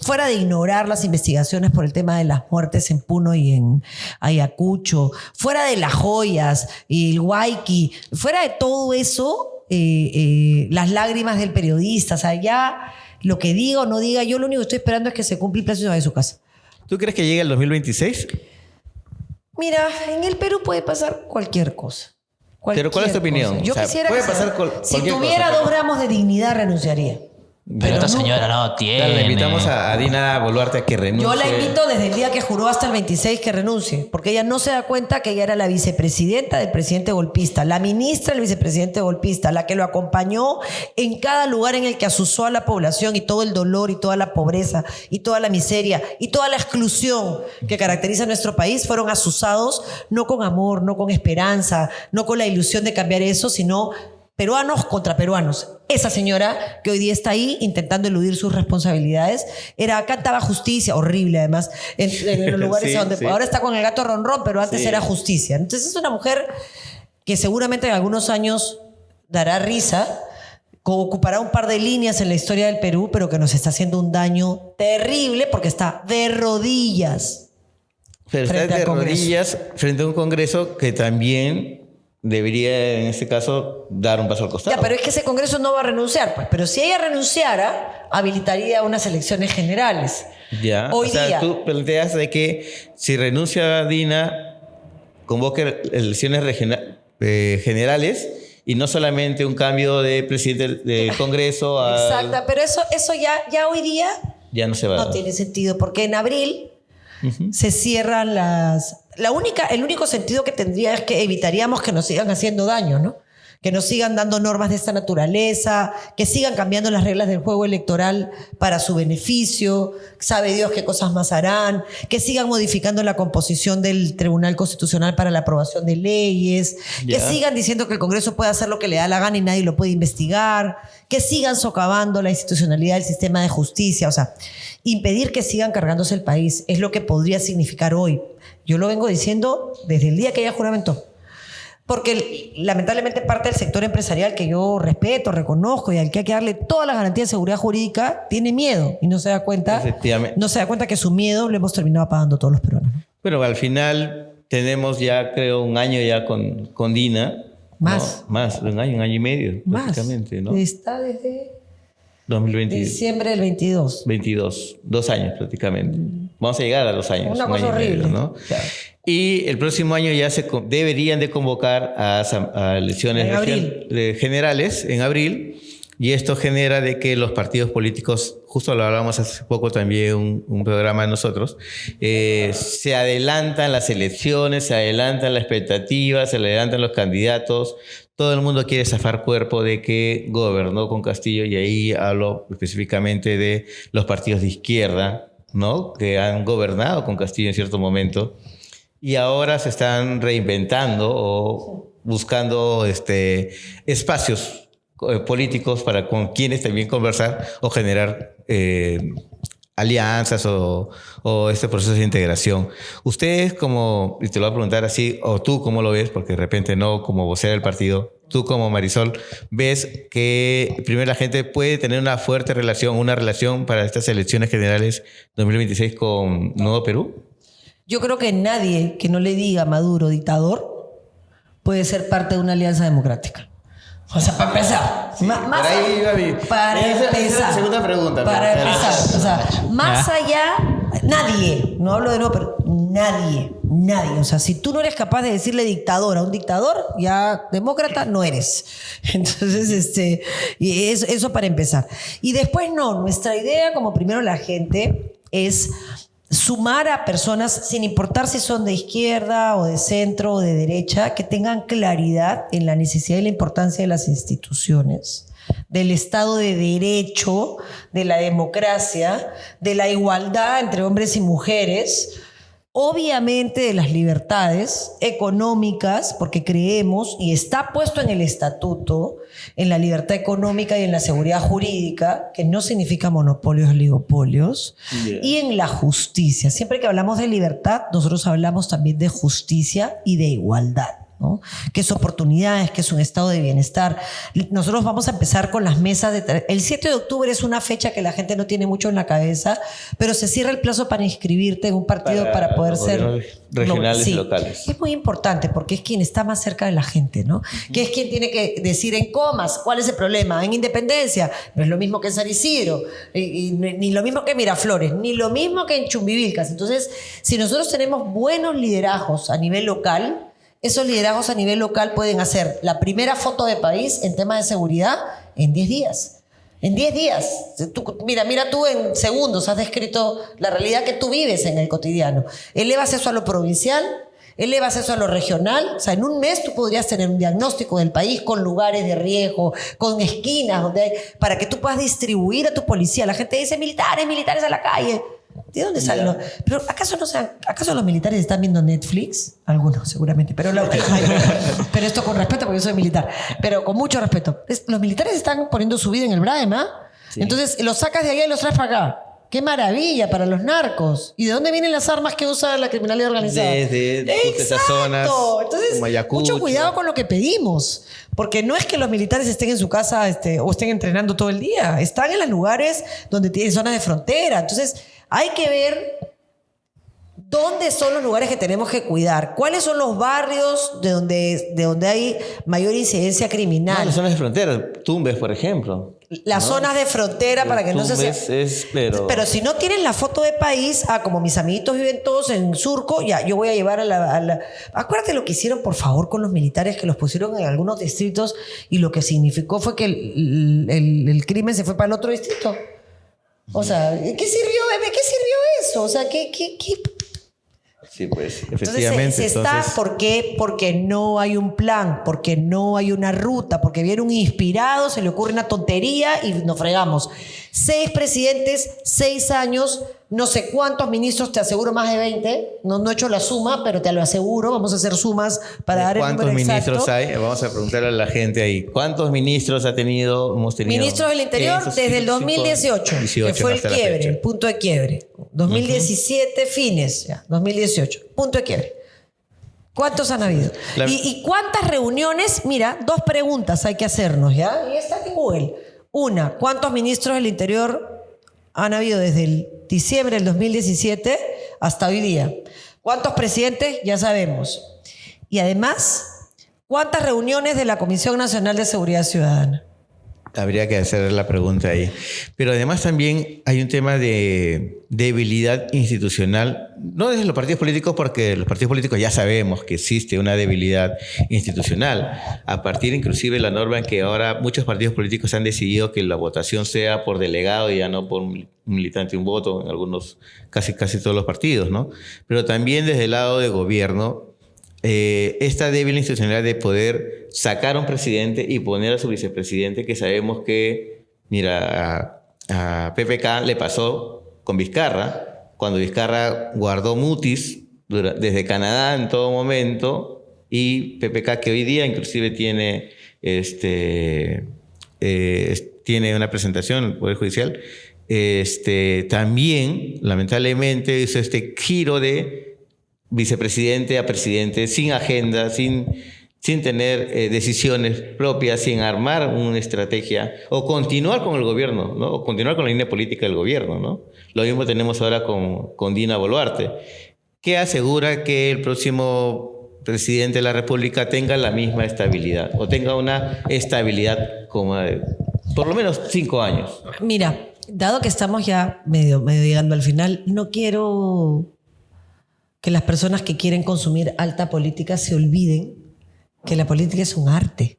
fuera de ignorar las investigaciones por el tema de las muertes en Puno y en Ayacucho, fuera de las joyas y el Waiki, fuera de todo eso, las lágrimas del periodista, o sea, ya lo que diga o no diga, yo lo único que estoy esperando es que se cumpla el plazo y se vaya a su casa. ¿Tú crees que llegue el 2026? Mira, en el Perú puede pasar cualquier cosa. Pero ¿cuál es tu opinión? Yo O sea, quisiera puede que pasar si cualquier tuviera cosa. 2 gramos de dignidad renunciaría. Pero esta no. señora no tiene. Claro, le invitamos a Dina Boluarte a que renuncie. Yo la invito desde el día que juró hasta el 26 que renuncie, porque ella no se da cuenta que ella era la vicepresidenta del presidente golpista, la ministra del vicepresidente golpista, la que lo acompañó en cada lugar en el que asusó a la población y todo el dolor y toda la pobreza y toda la miseria y toda la exclusión que caracteriza a nuestro país fueron asusados no con amor, no con esperanza, no con la ilusión de cambiar eso, sino peruanos contra peruanos. Esa señora que hoy día está ahí intentando eludir sus responsabilidades, cantaba justicia, horrible además, en los lugares Sí, donde sí. ahora está con el gato ronrón, pero antes Sí. era justicia. Entonces es una mujer que seguramente en algunos años dará risa, ocupará un par de líneas en la historia del Perú, pero que nos está haciendo un daño terrible porque está de rodillas. Pero está frente al de Congreso. rodillas frente a un Congreso que también debería, en este caso, dar un paso al costado. Ya, pero es que ese Congreso no va a renunciar, pues. Pero si ella renunciara, habilitaría unas elecciones generales. Ya. Hoy o sea, día. tú planteas de que si renuncia Dina, convoque elecciones generales y no solamente un cambio de presidente del Congreso a... Exacto, pero eso ya hoy día Ya no se va a no dar. tiene sentido, porque en abril se cierran el único sentido que tendría es que evitaríamos que nos sigan haciendo daño, ¿no? Que nos sigan dando normas de esta naturaleza, que sigan cambiando las reglas del juego electoral para su beneficio, sabe Dios qué cosas más harán, que sigan modificando la composición del Tribunal Constitucional para la aprobación de leyes, que Ya. sigan diciendo que el Congreso puede hacer lo que le da la gana y nadie lo puede investigar, que sigan socavando la institucionalidad del sistema de justicia, o sea, impedir que sigan cargándose el país es lo que podría significar hoy. Yo lo vengo diciendo desde el día que ella juramentó. Porque lamentablemente parte del sector empresarial que yo respeto, reconozco y al que hay que darle todas las garantías de seguridad jurídica, tiene miedo y no se da cuenta, Efectivamente. no se da cuenta que su miedo lo hemos terminado pagando todos los peruanos, ¿no? Bueno, al final tenemos ya, creo, un año ya con Dina. Más. ¿No? Más, un año y medio, Más. prácticamente, ¿no? Está desde 2020. diciembre del 22. 22, 2 años prácticamente. Vamos a llegar a 2 años. Una un cosa año y medio, horrible. ¿no? Claro. Y el próximo año ya deberían de convocar a elecciones En abril. generales en abril. Y esto genera de que los partidos políticos, justo lo hablamos hace poco también un programa de nosotros, se adelantan las elecciones, se adelantan las expectativas, se adelantan los candidatos. Todo el mundo quiere zafar cuerpo de que gobernó con Castillo, y ahí hablo específicamente de los partidos de izquierda, ¿no? Que han gobernado con Castillo en cierto momento y ahora se están reinventando o buscando espacios políticos para con quienes también conversar o generar alianzas o este proceso de integración. Ustedes como, y te lo voy a preguntar así, o tú cómo lo ves, porque de repente no como vocera del partido, tú como Marisol, ¿ves que primero la gente puede tener una fuerte relación, una relación para estas elecciones generales 2026 con Nuevo Perú? Yo creo que nadie que no le diga a Maduro dictador puede ser parte de una alianza democrática. O sea, para empezar. por ahí iba para esa es empezar. la segunda pregunta. Para pero- empezar. O sea, más allá, nadie, no hablo de no, pero nadie. O sea, si tú no eres capaz de decirle dictador a un dictador, ya demócrata no eres. Entonces, y eso para empezar. Y después no, nuestra idea como primero la gente es sumar a personas, sin importar si son de izquierda o de centro o de derecha, que tengan claridad en la necesidad y la importancia de las instituciones, del Estado de Derecho, de la democracia, de la igualdad entre hombres y mujeres, obviamente de las libertades económicas, porque creemos, y está puesto en el estatuto, en la libertad económica y en la seguridad jurídica, que no significa monopolios o oligopolios, y en la justicia. Siempre que hablamos de libertad, nosotros hablamos también de justicia y de igualdad, ¿no? Que es oportunidades, que es un estado de bienestar. Nosotros vamos a empezar con las mesas de... El 7 de octubre es una fecha que la gente no tiene mucho en la cabeza, pero se cierra el plazo para inscribirte en un partido para poder ser... regionales sí, y locales. Es muy importante porque es quien está más cerca de la gente, ¿no? Que es quien tiene que decir en Comas cuál es el problema, en Independencia. No es lo mismo que en San Isidro, ni lo mismo que en Miraflores, ni lo mismo que en Chumbivilcas. Entonces, si nosotros tenemos buenos liderazgos a nivel local, esos liderazgos a nivel local pueden hacer la primera foto de país en tema de seguridad en 10 días. En 10 días. Mira tú en segundos has descrito la realidad que tú vives en el cotidiano. Elevas eso a lo provincial, elevas eso a lo regional. O sea, en un mes tú podrías tener un diagnóstico del país con lugares de riesgo, con esquinas, para que tú puedas distribuir a tu policía. La gente dice militares a la calle. ¿De dónde salen los? Pero ¿acaso los militares están viendo Netflix? Algunos, seguramente. Pero esto con respeto, porque yo soy militar. Pero con mucho respeto. Los militares están poniendo su vida en el Braem, ¿ah? Sí. Entonces, los sacas de allá y los traes para acá. ¡Qué maravilla para los narcos! ¿Y de dónde vienen las armas que usa la criminalidad organizada? Desde esas zonas. Entonces, mucho cuidado con lo que pedimos. Porque no es que los militares estén en su casa o estén entrenando todo el día. Están en los lugares donde tienen zonas de frontera. Entonces, hay que ver dónde son los lugares que tenemos que cuidar. ¿Cuáles son los barrios de donde hay mayor incidencia criminal? No, las zonas de frontera. Tumbes, por ejemplo. Las zonas de frontera para que no se... Pero si no tienen la foto de país, como mis amiguitos viven todos en Surco, ya, yo voy a llevar a la... Acuérdate lo que hicieron, por favor, con los militares, que los pusieron en algunos distritos y lo que significó fue que el crimen se fue para el otro distrito. O sea, ¿qué sirvió, bebé? ¿Qué sirvió eso? O sea, ¿qué? Sí, pues, efectivamente. Entonces, ¿por qué? Porque no hay un plan, porque no hay una ruta, porque viene un inspirado, se le ocurre una tontería y nos fregamos. 6 presidentes, 6 años, no sé cuántos ministros, te aseguro más de 20. No he hecho la suma, pero te lo aseguro. Vamos a hacer sumas para dar el número exacto. ¿Cuántos ministros hay? Vamos a preguntarle a la gente ahí. ¿Cuántos ministros hemos tenido? Ministros del Interior desde el 2018, que fue el quiebre, el punto de quiebre. 2017 fines, ya, 2018, punto de quiebre. ¿Cuántos han habido? ¿Y cuántas reuniones? Mira, 2 preguntas hay que hacernos, ¿ya? Y está en Google. Una, ¿cuántos ministros del Interior han habido desde el diciembre del 2017 hasta hoy día? ¿Cuántos presidentes? Ya sabemos. Y además, ¿cuántas reuniones de la Comisión Nacional de Seguridad Ciudadana? Habría que hacer la pregunta ahí. Pero además también hay un tema de debilidad institucional, no desde los partidos políticos, porque los partidos políticos ya sabemos que existe una debilidad institucional, a partir inclusive de la norma en que ahora muchos partidos políticos han decidido que la votación sea por delegado y ya no por un militante un voto, en algunos, casi todos los partidos, ¿no? Pero también desde el lado de gobierno, esta débil institucionalidad de poder sacar a un presidente y poner a su vicepresidente, que sabemos que, mira, a PPK le pasó con Vizcarra, cuando Vizcarra guardó mutis desde Canadá en todo momento, y PPK, que hoy día inclusive tiene una presentación en el Poder Judicial, también lamentablemente hizo este giro de vicepresidente a presidente, sin agenda, sin tener decisiones propias, sin armar una estrategia, o continuar con el gobierno, ¿no? O continuar con la línea política del gobierno, ¿no? Lo mismo tenemos ahora con Dina Boluarte, que asegura que el próximo presidente de la República tenga la misma estabilidad, o tenga una estabilidad como de por lo menos 5 años. Mira, dado que estamos ya medio llegando al final, no quiero que las personas que quieren consumir alta política se olviden que la política es un arte.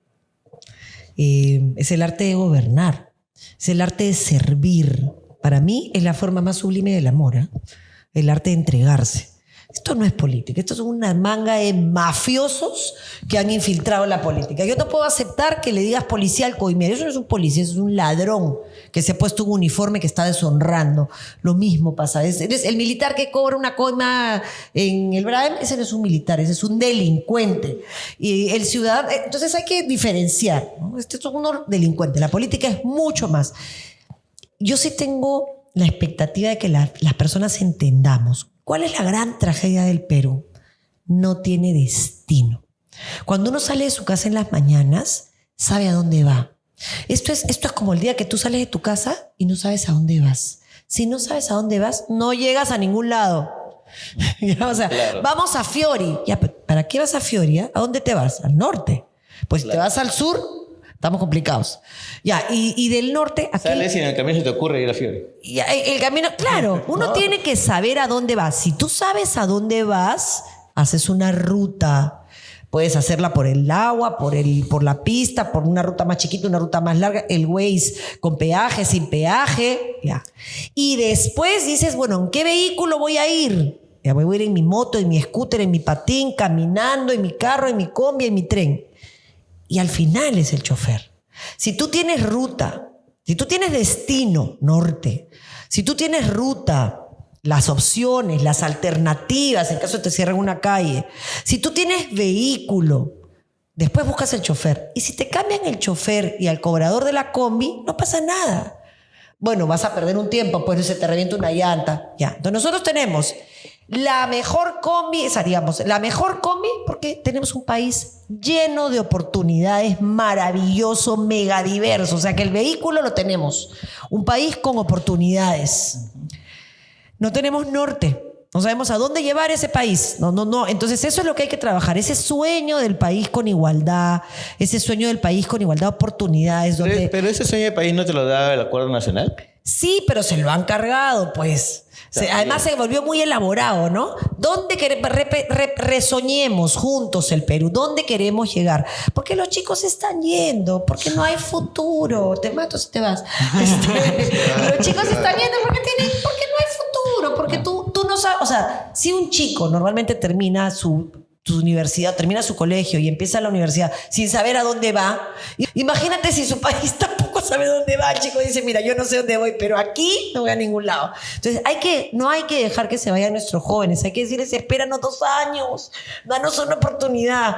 Es el arte de gobernar, es el arte de servir. Para mí es la forma más sublime del amor, ¿eh? El arte de entregarse. Esto no es política, esto es una manga de mafiosos que han infiltrado la política. Yo no puedo aceptar que le digas policía al coimero. Eso no es un policía, eso es un ladrón que se ha puesto un uniforme que está deshonrando. Lo mismo pasa. Es el militar que cobra una coima en el Braem, ese no es un militar, ese es un delincuente. Y el ciudadano, entonces hay que diferenciar, ¿no? Este es un delincuente. La política es mucho más. Yo sí tengo la expectativa de que las personas entendamos. ¿Cuál es la gran tragedia del Perú? No tiene destino. Cuando uno sale de su casa en las mañanas, sabe a dónde va. Esto es como el día que tú sales de tu casa y no sabes a dónde vas. Si no sabes a dónde vas, no llegas a ningún lado. O sea, claro. Vamos a Fiori. Ya, ¿para qué vas a Fiori? ¿A dónde te vas? Al norte. Pues si te vas al sur, estamos complicados. Ya, y del norte... Aquí, sales y en el camino se te ocurre ir a Fiori. Ya, el camino, claro, uno tiene que saber a dónde vas. Si tú sabes a dónde vas, haces una ruta. Puedes hacerla por el agua, por la pista, por una ruta más chiquita, una ruta más larga, el Waze con peaje, sin peaje. Ya. Y después dices, bueno, ¿en qué vehículo voy a ir? Ya voy a ir en mi moto, en mi scooter, en mi patín, caminando, en mi carro, en mi combi, en mi tren. Y al final es el chofer. Si tú tienes ruta, si tú tienes destino norte, si tú tienes ruta, las opciones, las alternativas, en caso de que te cierren una calle, si tú tienes vehículo, después buscas el chofer. Y si te cambian el chofer y al cobrador de la combi, no pasa nada. Bueno, vas a perder un tiempo, pues se te revienta una llanta. Ya. Entonces nosotros tenemos la mejor combi, la mejor combi porque tenemos un país lleno de oportunidades, maravilloso, mega diverso. O sea que el vehículo lo tenemos. Un país con oportunidades. No tenemos norte. No sabemos a dónde llevar ese país. No. Entonces eso es lo que hay que trabajar. Ese sueño del país con igualdad, ese sueño del país con igualdad de oportunidades. Donde... Pero ese sueño del país no te lo da el Acuerdo Nacional. Sí, pero se lo han cargado, pues. Además se volvió muy elaborado, ¿no? ¿Dónde resoñemos juntos el Perú? ¿Dónde queremos llegar? Porque los chicos se están yendo, porque no hay futuro. Te mato si te vas. Los chicos se están yendo porque no hay futuro, porque tú no sabes. O sea, si un chico normalmente termina su universidad, termina su colegio y empieza la universidad sin saber a dónde va, imagínate si su país tampoco sabe dónde va. El chico dice, mira, yo no sé dónde voy, pero aquí no voy a ningún lado. Entonces no hay que dejar que se vayan nuestros jóvenes. Hay que decirles, espéranos 2 años, danos una oportunidad.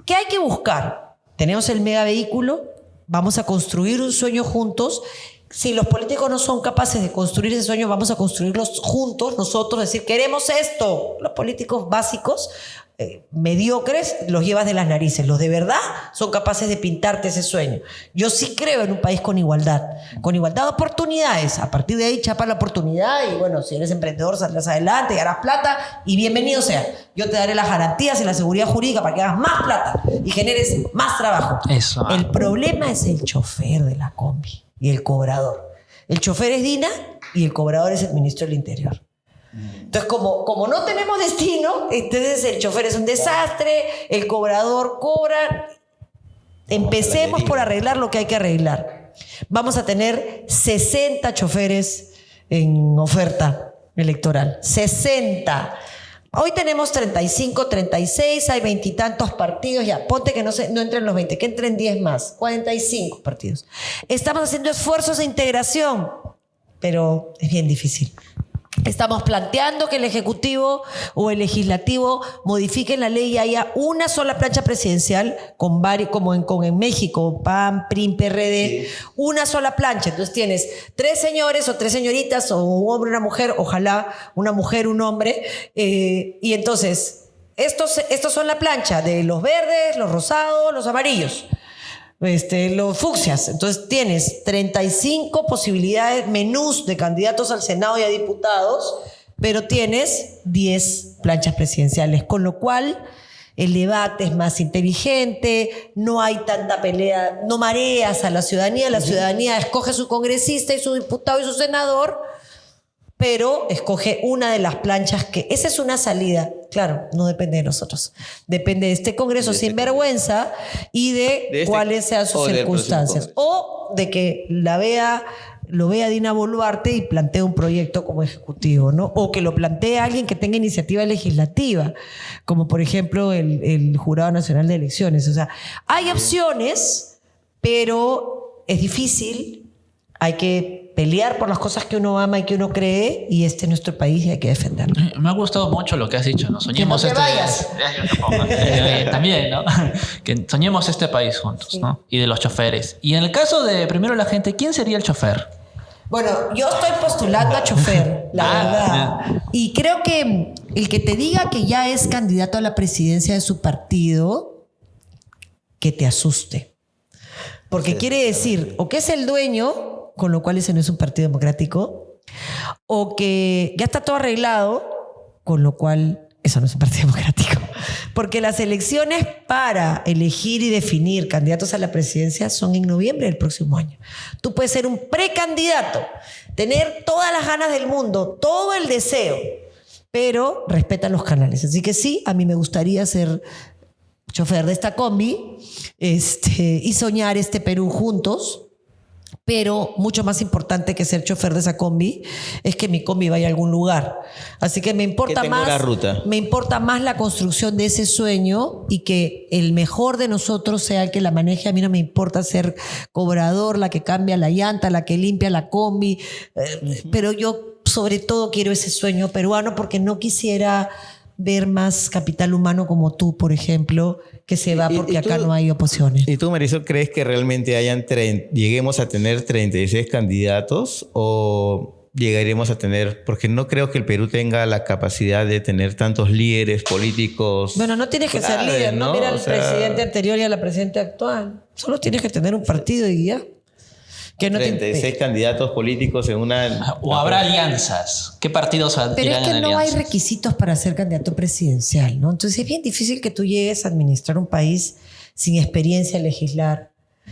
¿Qué hay que buscar? Tenemos el mega vehículo, vamos a construir un sueño juntos. Si los políticos no son capaces de construir ese sueño, vamos a construirlo juntos, nosotros, decir, queremos esto. Los políticos básicos, mediocres, los llevas de las narices. Los de verdad son capaces de pintarte ese sueño. Yo sí creo en un país con igualdad de oportunidades. A partir de ahí chapa la oportunidad y bueno, si eres emprendedor saldrás adelante y harás plata y bienvenido sea. Yo te daré las garantías y la seguridad jurídica para que hagas más plata y generes más trabajo. Eso. El problema es el chofer de la combi y el cobrador. El chofer es Dina y el cobrador es el ministro del Interior. Entonces, como no tenemos destino, entonces el chofer es un desastre, el cobrador cobra. Empecemos por arreglar lo que hay que arreglar. Vamos a tener 60 choferes en oferta electoral. 60. Hoy tenemos 35, 36, hay 20 y tantos partidos. Ya, ponte que no entren los 20, que entren 10 más. 45 partidos. Estamos haciendo esfuerzos de integración, pero es bien difícil. Estamos planteando que el Ejecutivo o el Legislativo modifiquen la ley y haya una sola plancha presidencial con varios, como en México, PAN, PRI, PRD, sí. Una sola plancha. Entonces tienes 3 señores o 3 señoritas o un hombre, una mujer, ojalá una mujer, un hombre. Y entonces, estos son la plancha de los verdes, los rosados, los amarillos. Los fucsias. Entonces tienes 35 posibilidades, menús de candidatos al Senado y a diputados, pero tienes 10 planchas presidenciales, con lo cual el debate es más inteligente, no hay tanta pelea, no mareas a la ciudadanía escoge su congresista y su diputado y su senador, pero escoge una de las planchas que... Esa es una salida. Claro, no depende de nosotros. Depende de este Congreso sin vergüenza y de cuáles sean sus circunstancias. O de que la vea lo vea Dina Boluarte y plantee un proyecto como ejecutivo, ¿no? O que lo plantee alguien que tenga iniciativa legislativa, como por ejemplo el Jurado Nacional de Elecciones. O sea, hay opciones, pero es difícil, hay que pelear por las cosas que uno ama y que uno cree, y este es nuestro país y hay que defenderlo. Me ha gustado mucho lo que has dicho, ¿no? Soñemos Que no te vayas. También, ¿no? Que soñemos este país juntos, ¿no? Y de los choferes. Y en el caso de Primero la Gente, ¿quién sería el chofer? Bueno, yo estoy postulando a chofer, la verdad. Y creo que el que te diga que ya es candidato a la presidencia de su partido, que te asuste. Porque quiere decir, o que es el dueño, con lo cual ese no es un partido democrático, o que ya está todo arreglado, con lo cual eso no es un partido democrático. Porque las elecciones para elegir y definir candidatos a la presidencia son en noviembre del próximo año. Tú puedes ser un precandidato, tener todas las ganas del mundo, todo el deseo, pero respeta los canales. Así que sí, a mí me gustaría ser chofer de esta combi y soñar este Perú juntos. Pero mucho más importante que ser chofer de esa combi es que mi combi vaya a algún lugar. Así que me importa más la construcción de ese sueño y que el mejor de nosotros sea el que la maneje. A mí no me importa ser cobrador, la que cambia la llanta, la que limpia la combi, pero yo sobre todo quiero ese sueño peruano, porque no quisiera ver más capital humano como tú, por ejemplo, que se va porque acá no hay oposiciones. ¿Y tú, Marisol, crees que realmente lleguemos a tener 36 candidatos o llegaremos a tener, porque no creo que el Perú tenga la capacidad de tener tantos líderes políticos? Bueno, no tienes que ser líder, ¿no? Mira al presidente anterior y a la presidenta actual. Solo tienes que tener un partido y ya. Que no 36 candidatos políticos en una... ¿O habrá alianzas? ¿Qué partidos irán en alianzas? Pero es que no hay alianzas? requisitos para ser candidato presidencial, ¿no? Entonces es bien difícil que tú llegues a administrar un país sin experiencia en legislar,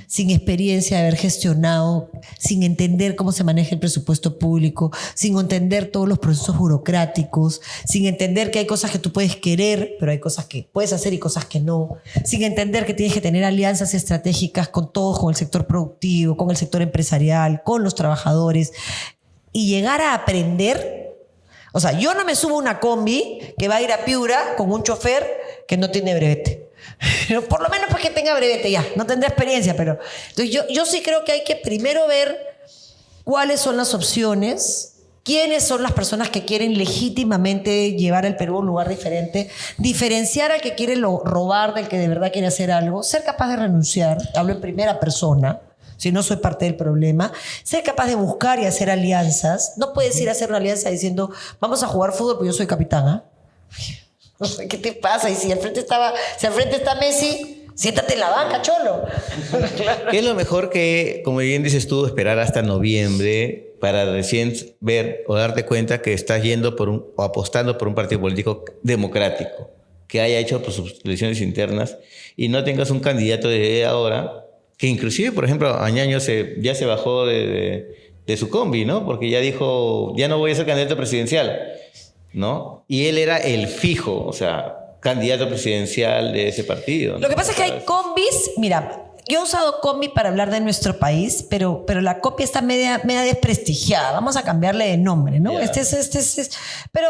sin experiencia de haber gestionado, sin entender cómo se maneja el presupuesto público, sin entender todos los procesos burocráticos, sin entender que hay cosas que tú puedes querer, pero hay cosas que puedes hacer y cosas que no, sin entender que tienes que tener alianzas estratégicas con todos, con el sector productivo, con el sector empresarial, con los trabajadores, y llegar a aprender. O sea, yo no me subo a una combi que va a ir a Piura con un chofer que no tiene brevete. Por lo menos porque tenga brevete, ya, no tendrá experiencia, pero entonces yo sí creo que hay que primero ver cuáles son las opciones, quiénes son las personas que quieren legítimamente llevar al Perú a un lugar diferente, diferenciar al que quiere robar del que de verdad quiere hacer algo, ser capaz de renunciar, hablo en primera persona, si no soy parte del problema, ser capaz de buscar y hacer alianzas. No puedes ir a hacer una alianza diciendo vamos a jugar fútbol porque yo soy capitán, ¿ah? No sé, ¿qué te pasa? Y si al frente está Messi, siéntate en la banca, cholo. ¿Qué es lo mejor que, como bien dices tú, esperar hasta noviembre para recién ver o darte cuenta que estás yendo o apostando por un partido político democrático que haya hecho pues, sus elecciones internas y no tengas un candidato desde ahora que inclusive, por ejemplo, Añaño ya se bajó de su combi, ¿no? Porque ya dijo, ya no voy a ser candidato presidencial, ¿no? Y él era el fijo, o sea, candidato presidencial de ese partido, ¿no? Lo que pasa es que hay combis, mira, yo he usado combi para hablar de nuestro país, pero la copia está media desprestigiada. Vamos a cambiarle de nombre, ¿no? Yeah. Pero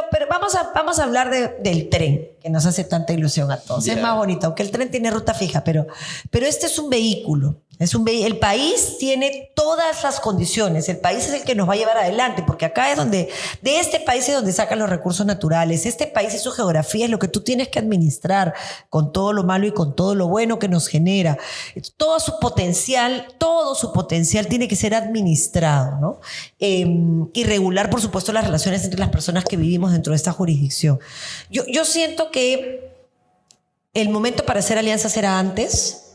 vamos a hablar del tren, que nos hace tanta ilusión a todos. Yeah. Es más bonito, aunque el tren tiene ruta fija, pero este es un vehículo. El país tiene todas las condiciones. El país es el que nos va a llevar adelante, porque acá es de este país es donde sacan los recursos naturales. Este país y su geografía es lo que tú tienes que administrar con todo lo malo y con todo lo bueno que nos genera. Todo su potencial tiene que ser administrado, ¿no? Y regular, por supuesto, las relaciones entre las personas que vivimos dentro de esta jurisdicción. Yo siento que el momento para hacer alianzas era antes.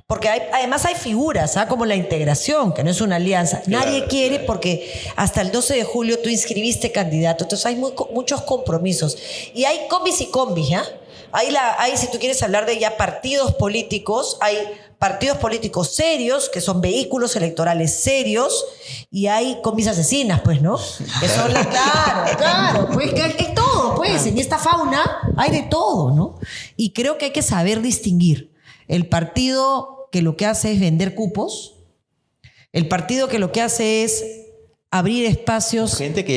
Porque además hay figuras, como la integración, que no es una alianza. Nadie quiere porque hasta el 12 de julio tú inscribiste candidato. Entonces hay muchos compromisos. Y hay combis y combis, ¿ya? Hay, si tú quieres hablar de ya partidos políticos, hay partidos políticos serios, que son vehículos electorales serios, y hay combis asesinas, pues, ¿no? Que son claro, pues, que hay todo, pues. En esta fauna hay de todo, ¿no? Y creo que hay que saber distinguir el partido que lo que hace es vender cupos, el partido que lo que hace es abrir espacios. Gente que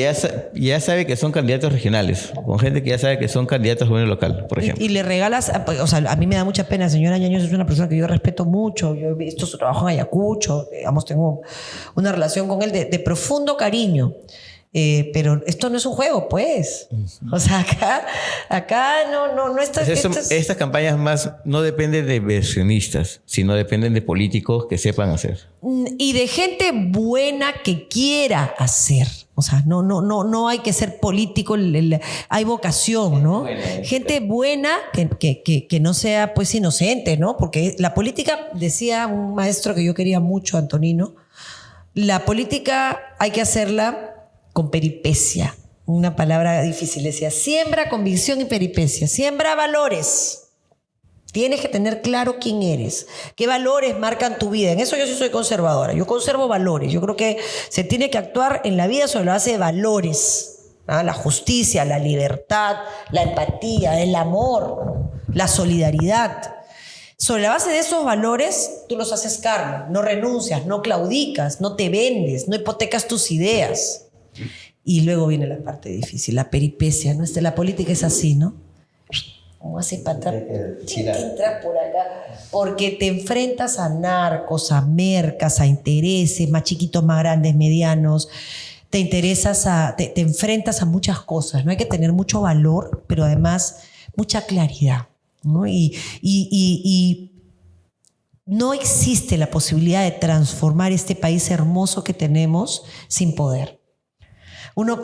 ya sabe que son candidatos regionales, con gente que ya sabe que son candidatos a gobierno local, por ejemplo. Y le regalas, o sea, a mí me da mucha pena. Señora Ñaños es una persona que yo respeto mucho. Yo he visto su trabajo en Ayacucho, digamos, tengo una relación con él de profundo cariño. Pero esto no es un juego, pues. O sea, acá no está... Estas campañas más no dependen de inversionistas, sino dependen de políticos que sepan hacer. Y de gente buena que quiera hacer. O sea, no hay que ser político, hay vocación, ¿no? Gente buena que no sea pues inocente, ¿no? Porque la política, decía un maestro que yo quería mucho, Antonino, la política hay que hacerla con peripecia. Una palabra difícil. Decía, siembra convicción y peripecia. Siembra valores. Tienes que tener claro quién eres. ¿Qué valores marcan tu vida? En eso yo sí soy conservadora. Yo conservo valores. Yo creo que se tiene que actuar en la vida sobre la base de valores. ¿Ah? La justicia, la libertad, la empatía, el amor, ¿no? La solidaridad. Sobre la base de esos valores, tú los haces carne. No renuncias, no claudicas, no te vendes, no hipotecas tus ideas. Y luego viene la parte difícil, la peripecia, ¿no? La política es así, ¿no? ¿Cómo haces para entrar? Entras por acá. Porque te enfrentas a narcos, a mercas, a intereses, más chiquitos, más grandes, medianos. Te enfrentas a muchas cosas, ¿no? Hay que tener mucho valor, pero además mucha claridad, ¿no? Y no existe la posibilidad de transformar este país hermoso que tenemos sin poder.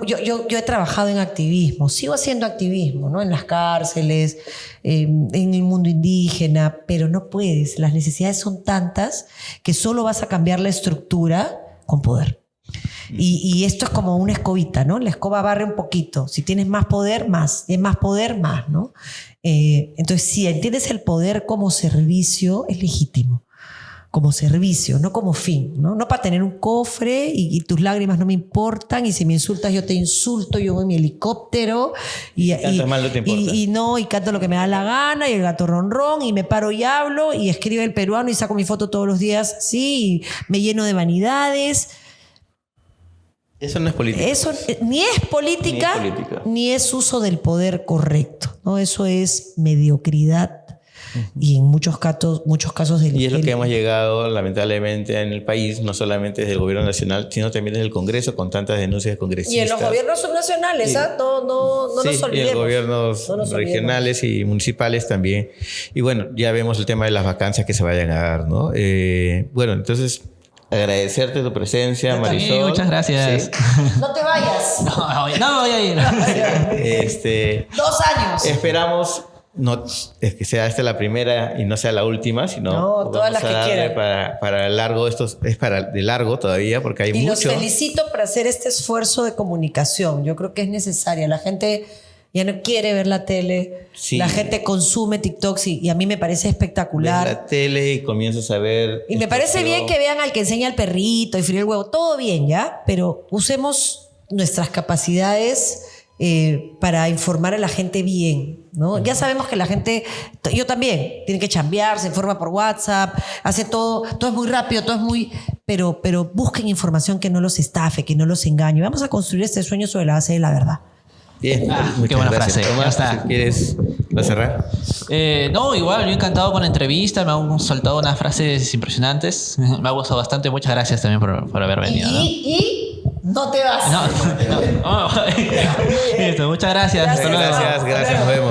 Yo he trabajado en activismo, sigo haciendo activismo, ¿no? En las cárceles, en el mundo indígena, pero no puedes. Las necesidades son tantas que solo vas a cambiar la estructura con poder. Y esto es como una escobita, ¿no? La escoba barre un poquito. Si tienes más poder, más. Si tienes más poder, más, ¿no? Entonces, si entiendes el poder como servicio, es legítimo. Como servicio, no como fin, ¿no? No para tener un cofre y tus lágrimas no me importan y si me insultas yo te insulto, yo voy en mi helicóptero y mal no te importa. y canto lo que me da la gana y el gato ronrón y me paro y hablo y escribo el peruano y saco mi foto todos los días, sí, y me lleno de vanidades. Eso no es política. Eso ni es política, ni es uso del poder correcto, ¿no? Eso es mediocridad. Y en muchos casos y es lo que hemos llegado lamentablemente en el país, no solamente desde el gobierno nacional, sino también desde el Congreso, con tantas denuncias de congresistas. Y en los gobiernos subnacionales, ¿ah? No nos olvidemos. Y en gobiernos regionales y municipales también. Y bueno, ya vemos el tema de las vacancias que se vayan a dar, ¿no? Bueno, entonces, agradecerte tu presencia, Marisol. Sí, muchas gracias. Sí. No te vayas. No voy a ir. 2 años. Esperamos... No es que sea esta la primera y no sea la última, sino todas las que quieran. Para largo, esto es para de largo todavía porque hay mucho. Y los felicito por hacer este esfuerzo de comunicación. Yo creo que es necesaria. La gente ya no quiere ver la tele. Sí. La gente consume TikToks y a mí me parece espectacular. Ves la tele y comienzas a ver. Y me parece bien que vean al que enseña el perrito y fríe el huevo. Todo bien, ¿ya? Pero usemos nuestras capacidades para informar a la gente bien, ¿no? Ya sabemos que la gente, yo también, tiene que chambear, se informa por WhatsApp, hace todo es muy rápido, todo es muy... Pero busquen información que no los estafe, que no los engañe. Vamos a construir este sueño sobre la base de la verdad. Bien, qué buena gracias. frase. Tomás, si quieres cerrar. No, igual, yo encantado con la entrevista, me han soltado unas frases impresionantes, me ha gustado bastante, muchas gracias también por haber venido. Y no te vas. No. Listo, muchas gracias. Gracias, nos vemos.